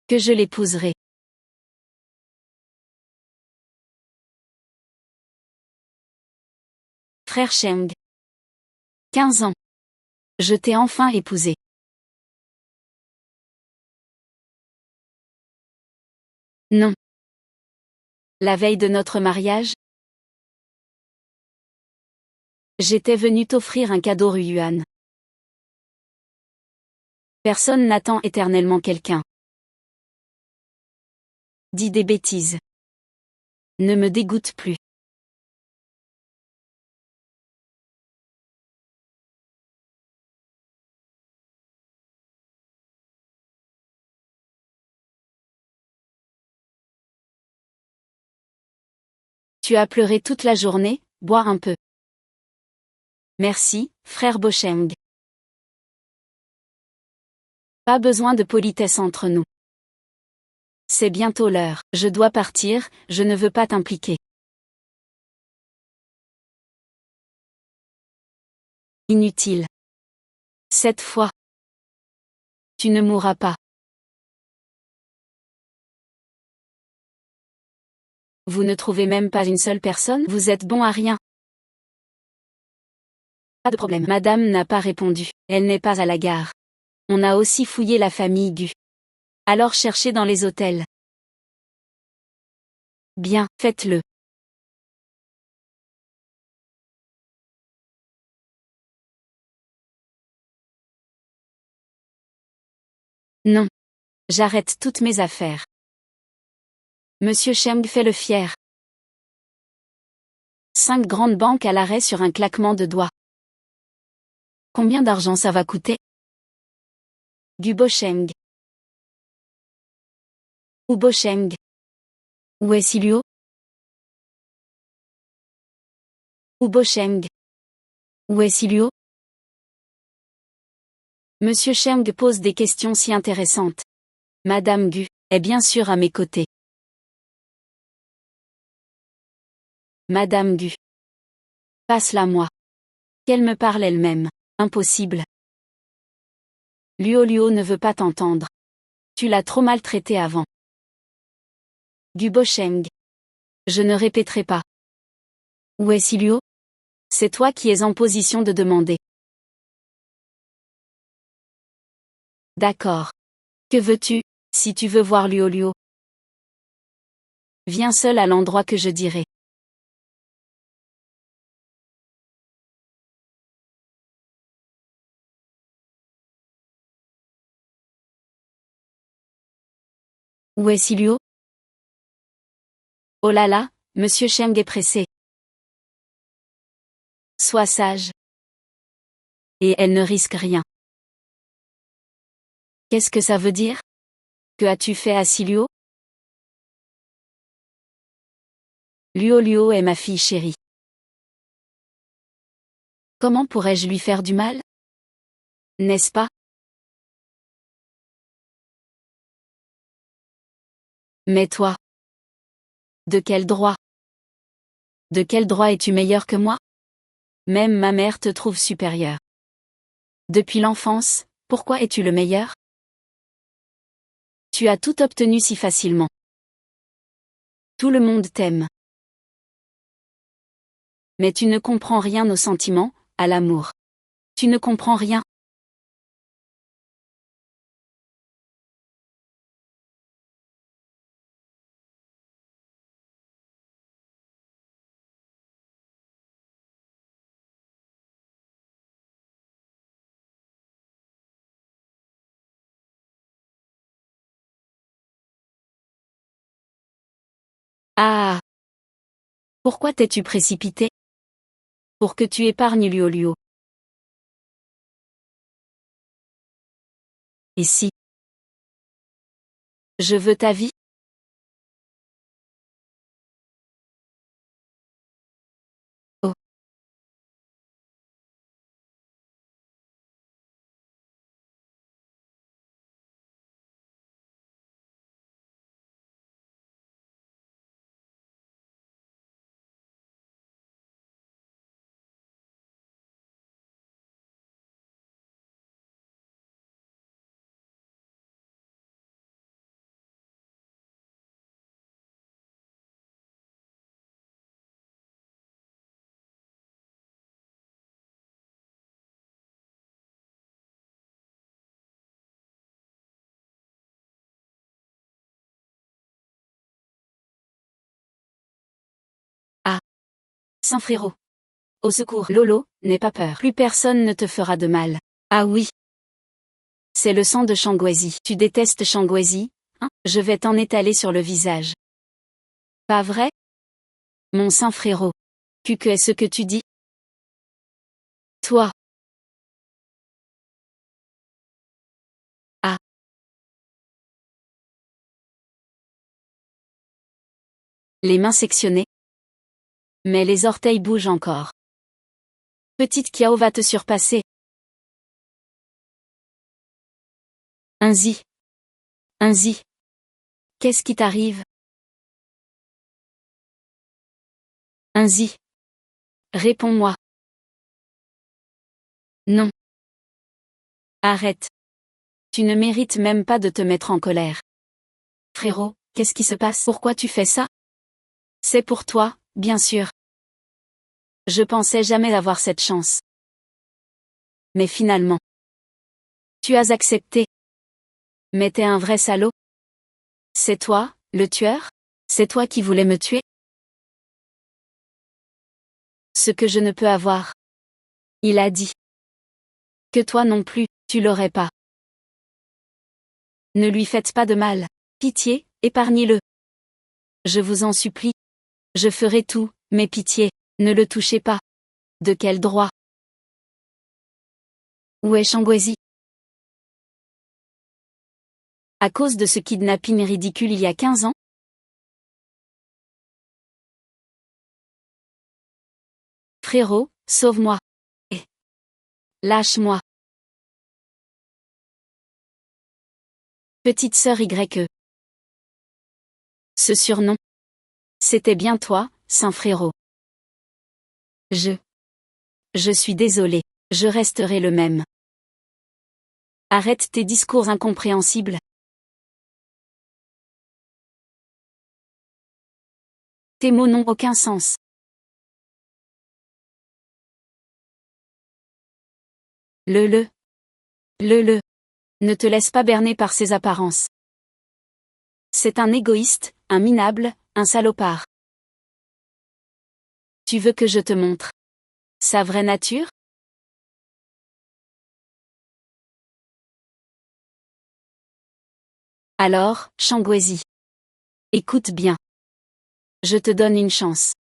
que je l'épouserais. Frère Cheng. 15 ans. Je t'ai enfin épousé. Non. La veille de notre mariage, j'étais venu t'offrir un cadeau rue Yuan. Personne n'attend éternellement quelqu'un. Dis des bêtises. Ne me dégoûte plus. Tu as pleuré toute la journée, bois un peu. Merci, frère Bocheng. Pas besoin de politesse entre nous. C'est bientôt l'heure. Je dois partir, je ne veux pas t'impliquer. Inutile. Cette fois, tu ne mourras pas. Vous ne trouvez même pas une seule personne? Vous êtes bon à rien. Pas de problème. Madame n'a pas répondu. Elle n'est pas à la gare. On a aussi fouillé la famille Gu. Alors cherchez dans les hôtels. Bien, faites-le. Non. J'arrête toutes mes affaires. Monsieur Cheng fait le fier. 5 grandes banques à l'arrêt sur un claquement de doigts. Combien d'argent ça va coûter? Gu Bocheng. Ou Bocheng. Où est Silio? Ou Bocheng. Où est Silio? Monsieur Cheng pose des questions si intéressantes. Madame Gu est bien sûr à mes côtés. Madame Gu. Passe-la moi. Qu'elle me parle elle-même. Impossible. Luo ne veut pas t'entendre. Tu l'as trop maltraité avant. Gu Bocheng. Je ne répéterai pas. Où est Silio? C'est toi qui es en position de demander. D'accord. Que veux-tu, si tu veux voir Luo? Viens seul à l'endroit que je dirai. Où est Silio? Oh là là, monsieur Cheng est pressé. Sois sage. Et elle ne risque rien. Qu'est-ce que ça veut dire? Que as-tu fait à Silio? Luo est ma fille chérie. Comment pourrais-je lui faire du mal? N'est-ce pas? Mais toi. De quel droit? De quel droit es-tu meilleur que moi? Même ma mère te trouve supérieur. Depuis l'enfance, pourquoi es-tu le meilleur? Tu as tout obtenu si facilement. Tout le monde t'aime. Mais tu ne comprends rien aux sentiments, à l'amour. Tu ne comprends rien. Ah! Pourquoi t'es-tu précipité? Pour que tu épargnes Luo. Et si je veux ta vie? Oh. Ah. Saint frérot. Au secours, Lolo, n'aie pas peur. Plus personne ne te fera de mal. Ah oui. C'est le sang de Shangwezi. Tu détestes Shangwezi, hein? Je vais t'en étaler sur le visage. Pas vrai? Mon saint frérot. Que est ce que tu dis? Toi. Ah. Les mains sectionnées. Mais les orteils bougent encore. Petite Kiao va te surpasser. Ainsi. Ainsi. Qu'est-ce qui t'arrive? Ainsi. Réponds-moi. Non. Arrête. Tu ne mérites même pas de te mettre en colère. Frérot, qu'est-ce qui se passe? Pourquoi tu fais ça? C'est pour toi, bien sûr. Je pensais jamais avoir cette chance. Mais finalement. Tu as accepté. Mais t'es un vrai salaud. C'est toi, le tueur? C'est toi qui voulais me tuer? Ce que je ne peux avoir. Il a dit. Que toi non plus, tu l'aurais pas. Ne lui faites pas de mal. Pitié, épargnez-le. Je vous en supplie. Je ferai tout, mais pitié, ne le touchez pas. De quel droit? Où est Shangwezi? À cause de ce kidnapping ridicule il y a 15 ans? Frérot, sauve-moi. Et lâche-moi. Petite sœur Y. Ce surnom. C'était bien toi, Saint frérot. Je suis désolé. Je resterai le même. Arrête tes discours incompréhensibles. Tes mots n'ont aucun sens. Le. Ne te laisse pas berner par ses apparences. C'est un égoïste, un minable, un salopard. Tu veux que je te montre sa vraie nature? Alors, Shangwezi. Écoute bien. Je te donne une chance.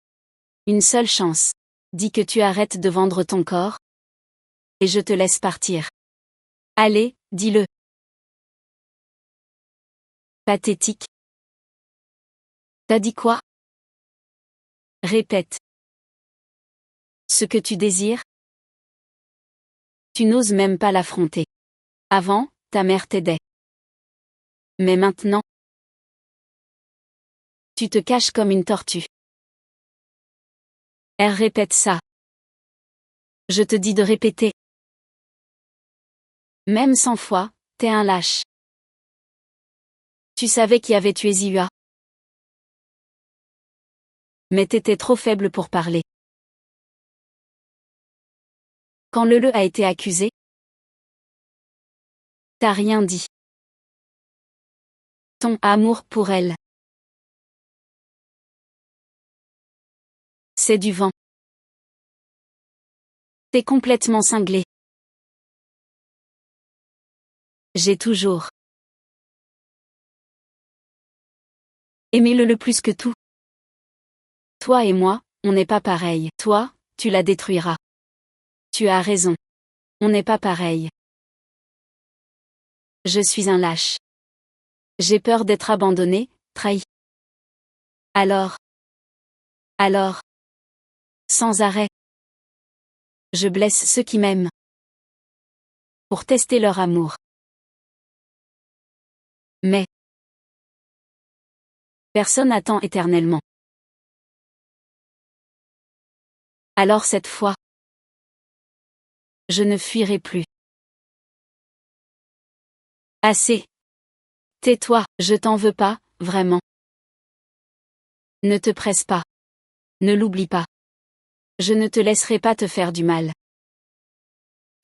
Une seule chance. Dis que tu arrêtes de vendre ton corps. Et je te laisse partir. Allez, dis-le. Pathétique. T'as dit quoi? Répète. Ce que tu désires? Tu n'oses même pas l'affronter. Avant, ta mère t'aidait. Mais maintenant, tu te caches comme une tortue. Elle répète ça. Je te dis de répéter. Même 100 fois, t'es un lâche. Tu savais qui avait tué Zihua. Mais t'étais trop faible pour parler. Quand Lele a été accusé, t'as rien dit. Ton amour pour elle. C'est du vent. T'es complètement cinglé. J'ai toujours aimé le plus que tout. Toi et moi, on n'est pas pareil. Toi, tu la détruiras. Tu as raison. On n'est pas pareil. Je suis un lâche. J'ai peur d'être abandonné, trahi. Alors. Sans arrêt. Je blesse ceux qui m'aiment. Pour tester leur amour. Mais. Personne n'attend éternellement. Alors cette fois. Je ne fuirai plus. Assez. Tais-toi, je t'en veux pas, vraiment. Ne te presse pas. Ne l'oublie pas. Je ne te laisserai pas te faire du mal.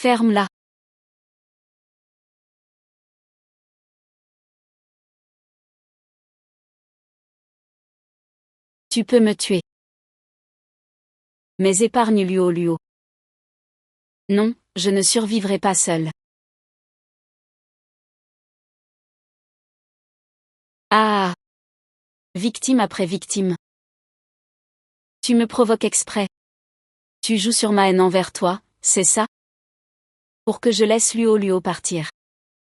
Ferme-la. Tu peux me tuer. Mais épargne Luo. Non, je ne survivrai pas seul. Ah. Victime après victime. Tu me provoques exprès. Tu joues sur ma haine envers toi, c'est ça? Pour que je laisse Luo partir.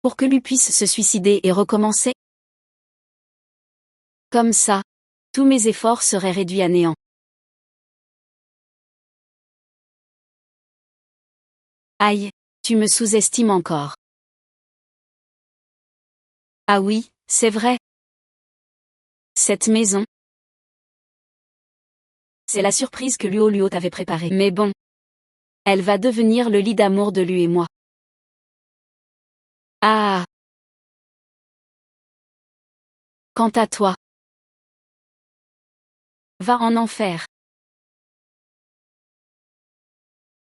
Pour que lui puisse se suicider et recommencer? Comme ça, tous mes efforts seraient réduits à néant. Aïe, tu me sous-estimes encore. Ah oui, c'est vrai. Cette maison. C'est la surprise que Luo t'avait préparée. Mais bon. Elle va devenir le lit d'amour de lui et moi. Ah. Quant à toi. Va en enfer.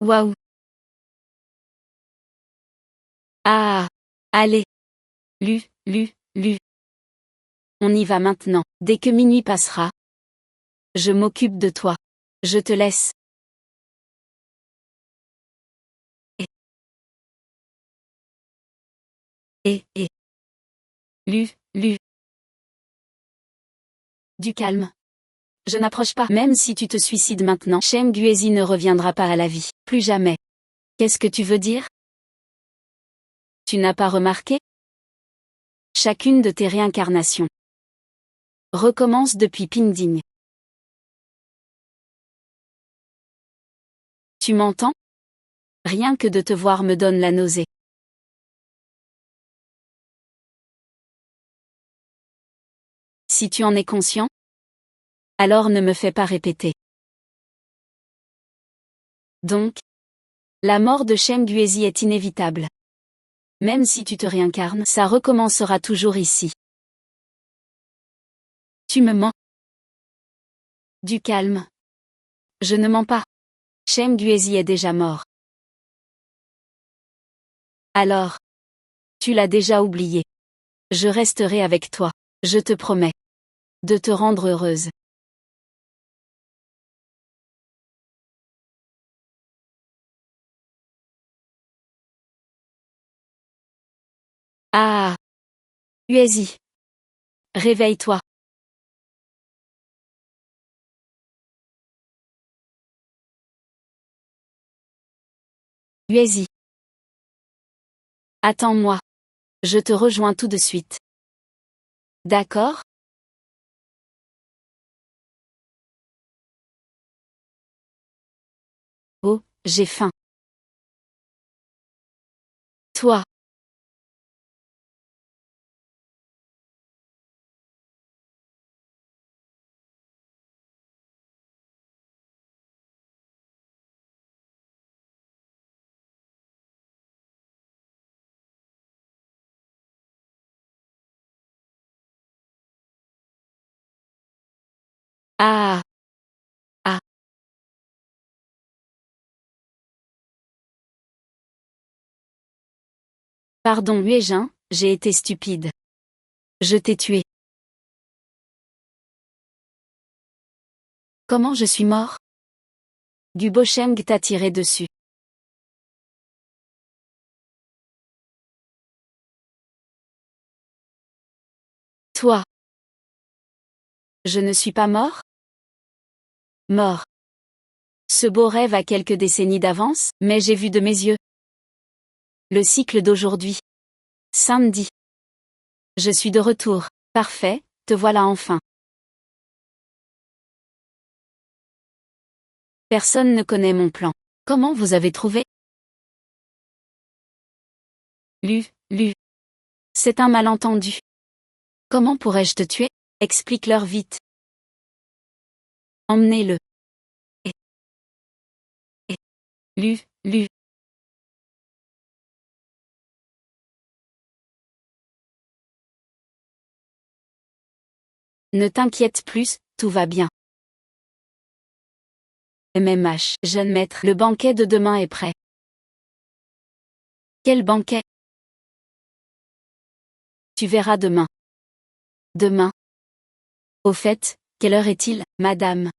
Waouh. Ah. Allez. Lu. On y va maintenant. Dès que minuit passera. Je m'occupe de toi. Je te laisse. Et. Lu. Du calme. Je n'approche pas. Même si tu te suicides maintenant, Shem Guezi ne reviendra pas à la vie. Plus jamais. Qu'est-ce que tu veux dire? Tu n'as pas remarqué? Chacune de tes réincarnations recommence depuis Pingding. Tu m'entends? Rien que de te voir me donne la nausée. Si tu en es conscient, alors ne me fais pas répéter. Donc, la mort de Shem Guezi est inévitable. Même si tu te réincarnes, ça recommencera toujours ici. Tu me mens. Du calme. Je ne mens pas. Shem Guezi est déjà mort. Alors, tu l'as déjà oublié. Je resterai avec toi. Je te promets. De te rendre heureuse. Ah. Guezi. Réveille-toi. Guezi. Attends-moi. Je te rejoins tout de suite. D'accord? Oh, j'ai faim. Toi. Ah. Ah. Pardon Huéjin, j'ai été stupide. Je t'ai tué. Comment je suis mort? Du Bosheng t'a tiré dessus. Toi. Je ne suis pas mort? Mort. Ce beau rêve a quelques décennies d'avance, mais j'ai vu de mes yeux. Le cycle d'aujourd'hui. Samedi. Je suis de retour. Parfait, te voilà enfin. Personne ne connaît mon plan. Comment vous avez trouvé? Lu. C'est un malentendu. Comment pourrais-je te tuer? Explique-leur vite. Emmenez-le. Lu. Ne t'inquiète plus, tout va bien. MMH, jeune maître, le banquet de demain est prêt. Quel banquet? Tu verras demain. Demain. Au fait, quelle heure est-il, madame?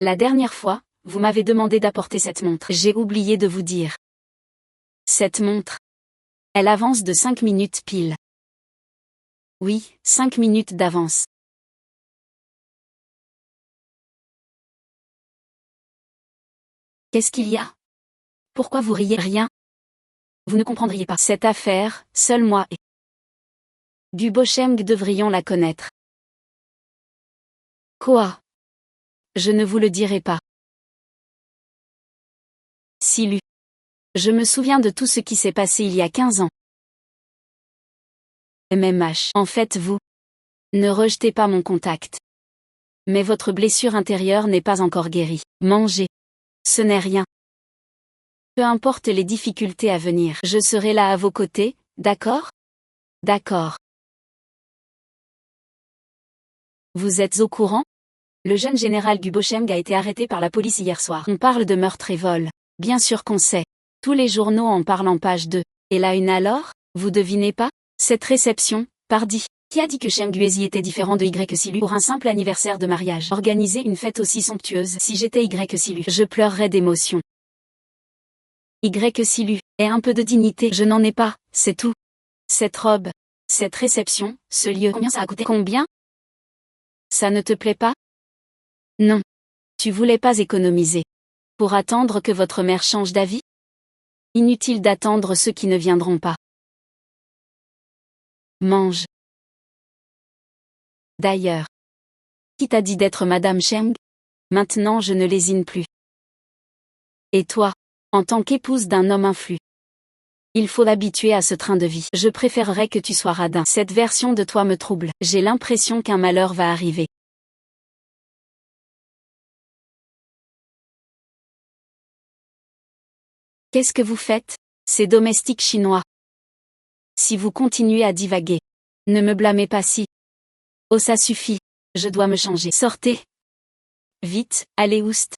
La dernière fois, vous m'avez demandé d'apporter cette montre. J'ai oublié de vous dire. Cette montre. Elle avance de 5 minutes pile. Oui, 5 minutes d'avance. Qu'est-ce qu'il y a? Pourquoi vous riez? Rien. Vous ne comprendriez pas. Cette affaire, seul moi et du Bocheng devrions la connaître. Quoi? Je ne vous le dirai pas. Silu. Je me souviens de tout ce qui s'est passé il y a 15 ans. MMH. En fait vous ne rejetez pas mon contact. Mais votre blessure intérieure n'est pas encore guérie. Mangez. Ce n'est rien. Peu importe les difficultés à venir, je serai là à vos côtés, d'accord? D'accord. Vous êtes au courant? Le jeune général Gu Bocheng a été arrêté par la police hier soir. On parle de meurtre et vol. Bien sûr qu'on sait. Tous les journaux en parlent en page 2. Et la une alors? Vous devinez pas? Cette réception, pardi. Qui a dit que Cheng Guezi était différent de Y Silu pour un simple anniversaire de mariage? Organiser une fête aussi somptueuse. Si j'étais Y Silu, je pleurerais d'émotion. Y Silu, et un peu de dignité. Je n'en ai pas, c'est tout. Cette robe, cette réception, ce lieu. Combien ça a coûté? Combien? Ça ne te plaît pas? Non. Tu voulais pas économiser. Pour attendre que votre mère change d'avis? Inutile d'attendre ceux qui ne viendront pas. Mange. D'ailleurs. Qui t'a dit d'être Madame Cheng? Maintenant je ne lésine plus. Et toi, en tant qu'épouse d'un homme influent? Il faut l'habituer à ce train de vie. Je préférerais que tu sois radin. Cette version de toi me trouble. J'ai l'impression qu'un malheur va arriver. Qu'est-ce que vous faites? Ces domestiques chinois. Si vous continuez à divaguer. Ne me blâmez pas si. Oh ça suffit. Je dois me changer. Sortez. Vite, allez oust.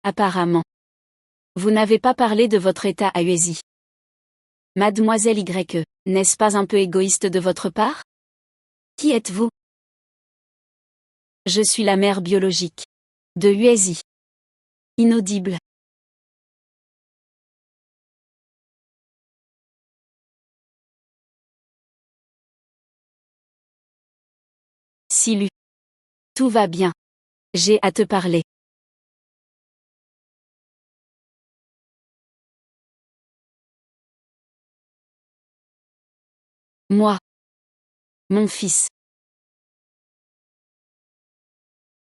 Apparemment. Vous n'avez pas parlé de votre état à Uezi. Mademoiselle Y, n'est-ce pas un peu égoïste de votre part? Qui êtes-vous? Je suis la mère biologique. De Uezi. Inaudible. Silu. Tout va bien. J'ai à te parler. Moi. Mon fils.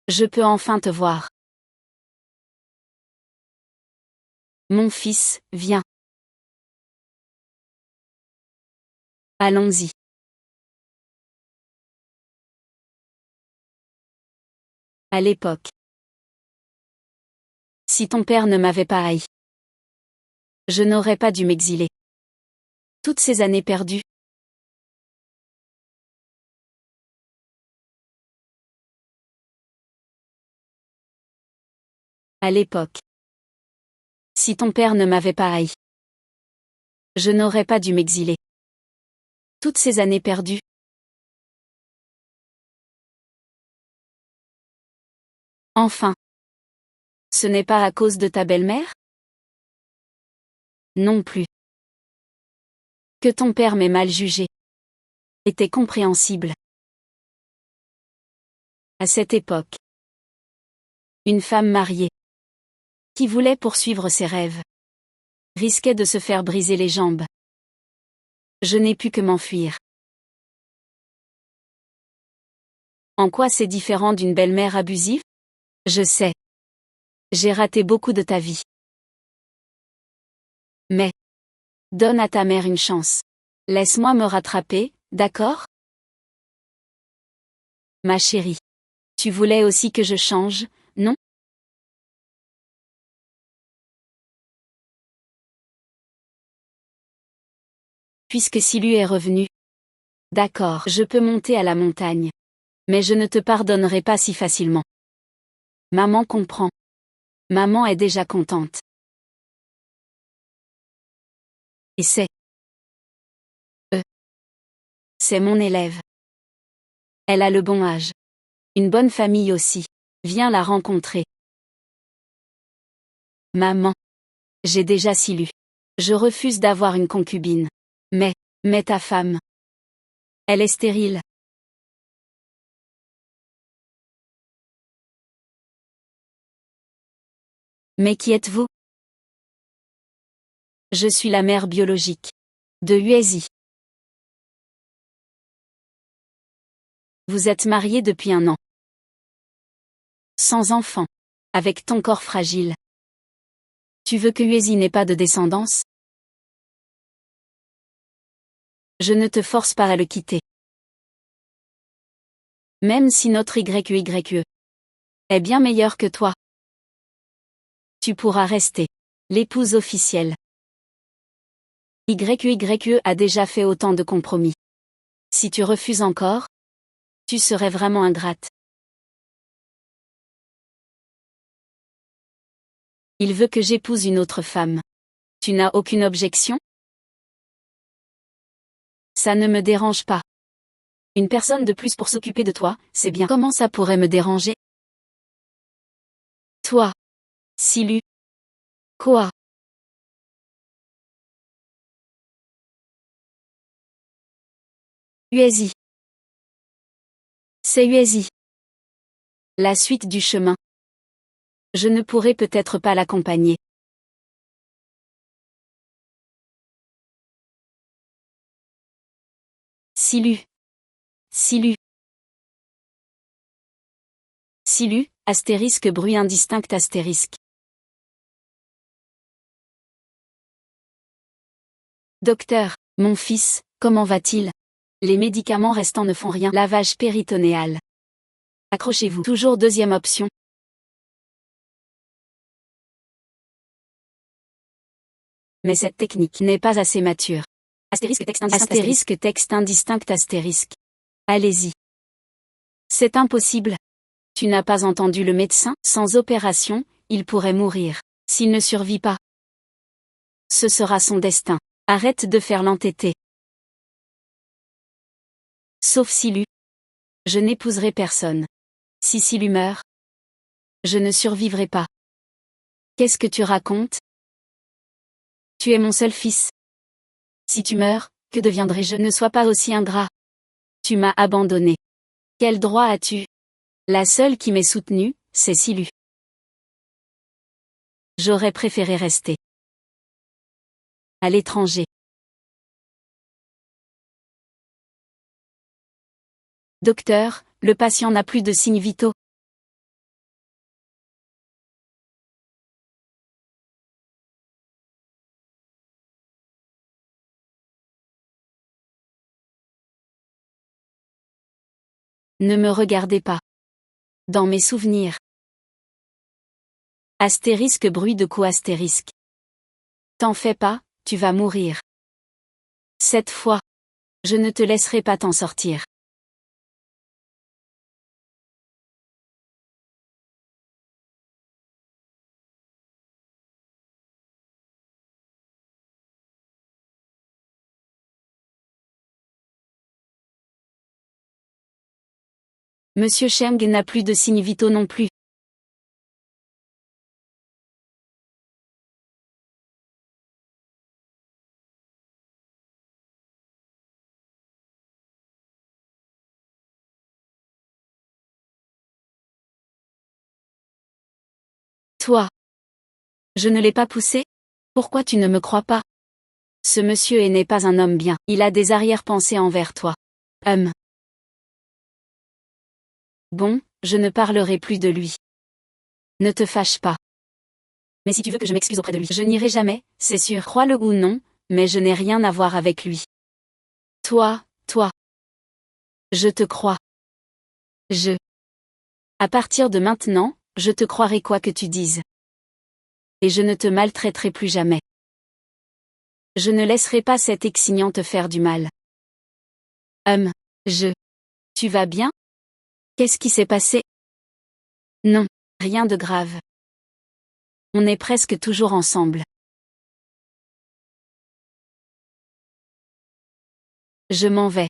Je peux enfin te voir. Mon fils, viens. Allons-y. À l'époque. Si ton père ne m'avait pas haï, je n'aurais pas dû m'exiler. Toutes ces années perdues. À l'époque. Si ton père ne m'avait pas haï, je n'aurais pas dû m'exiler. Toutes ces années perdues. Enfin. Ce n'est pas à cause de ta belle-mère? Non plus. Que ton père m'ait mal jugé. était compréhensible. À cette époque, une femme mariée, qui voulait poursuivre ses rêves, risquait de se faire briser les jambes. Je n'ai pu que m'enfuir. En quoi c'est différent d'une belle-mère abusive? Je sais. J'ai raté beaucoup de ta vie. Mais, donne à ta mère une chance. Laisse-moi me rattraper, d'accord? Ma chérie. Tu voulais aussi que je change, non? Puisque Silu est revenu. D'accord, je peux monter à la montagne. Mais je ne te pardonnerai pas si facilement. Maman comprend. Maman est déjà contente. Et c'est mon élève. Elle a le bon âge. Une bonne famille aussi. Viens la rencontrer. Maman. J'ai déjà Silu. Je refuse d'avoir une concubine. Mais ta femme. Elle est stérile. Mais qui êtes-vous? Je suis la mère biologique. De Uezi. Vous êtes mariés depuis 1 an. Sans enfant. Avec ton corps fragile. Tu veux que Uezi n'ait pas de descendance? Je ne te force pas à le quitter. Même si notre YYE est bien meilleur que toi. Tu pourras rester l'épouse officielle. YYE a déjà fait autant de compromis. Si tu refuses encore, tu serais vraiment ingrate. Il veut que j'épouse une autre femme. Tu n'as aucune objection? Ça ne me dérange pas. Une personne de plus pour s'occuper de toi, c'est bien. Comment ça pourrait me déranger? Toi. Silu. Quoi? Uezi. C'est Uezi. La suite du chemin. Je ne pourrai peut-être pas l'accompagner. Silu. Silu. Silu, astérisque bruit indistinct astérisque. Docteur, mon fils, comment va-t-il? Les médicaments restants ne font rien. Lavage péritonéal. Accrochez-vous. Toujours deuxième option. Mais cette technique n'est pas assez mature. Astérisque texte indistinct astérisque. Allez-y. C'est impossible. Tu n'as pas entendu le médecin? Sans opération, il pourrait mourir. S'il ne survit pas, ce sera son destin. Arrête de faire l'entêté. Sauf Silu. Je n'épouserai personne. Si Silu meurt, je ne survivrai pas. Qu'est-ce que tu racontes? Tu es mon seul fils. Si tu meurs, que deviendrai-je? Ne sois pas aussi ingrat. Tu m'as abandonné. Quel droit as-tu? La seule qui m'ait soutenu, c'est Silu. J'aurais préféré rester à l'étranger. Docteur, le patient n'a plus de signes vitaux. Ne me regardez pas. Dans mes souvenirs. Astérisque bruit de coup astérisque. T'en fais pas, tu vas mourir. Cette fois, je ne te laisserai pas t'en sortir. Monsieur Cheng n'a plus de signes vitaux non plus. Toi. Je ne l'ai pas poussé? Pourquoi tu ne me crois pas? Ce monsieur n'est pas un homme bien. Il a des arrière-pensées envers toi. Bon, je ne parlerai plus de lui. Ne te fâche pas. Mais si tu veux que je m'excuse auprès de lui, je n'irai jamais, c'est sûr. Crois-le ou non, mais je n'ai rien à voir avec lui. Toi. Je te crois. À partir de maintenant, je te croirai quoi que tu dises. Et je ne te maltraiterai plus jamais. Je ne laisserai pas cet exignant te faire du mal. Tu vas bien? Qu'est-ce qui s'est passé? Non, rien de grave. On est presque toujours ensemble. Je m'en vais.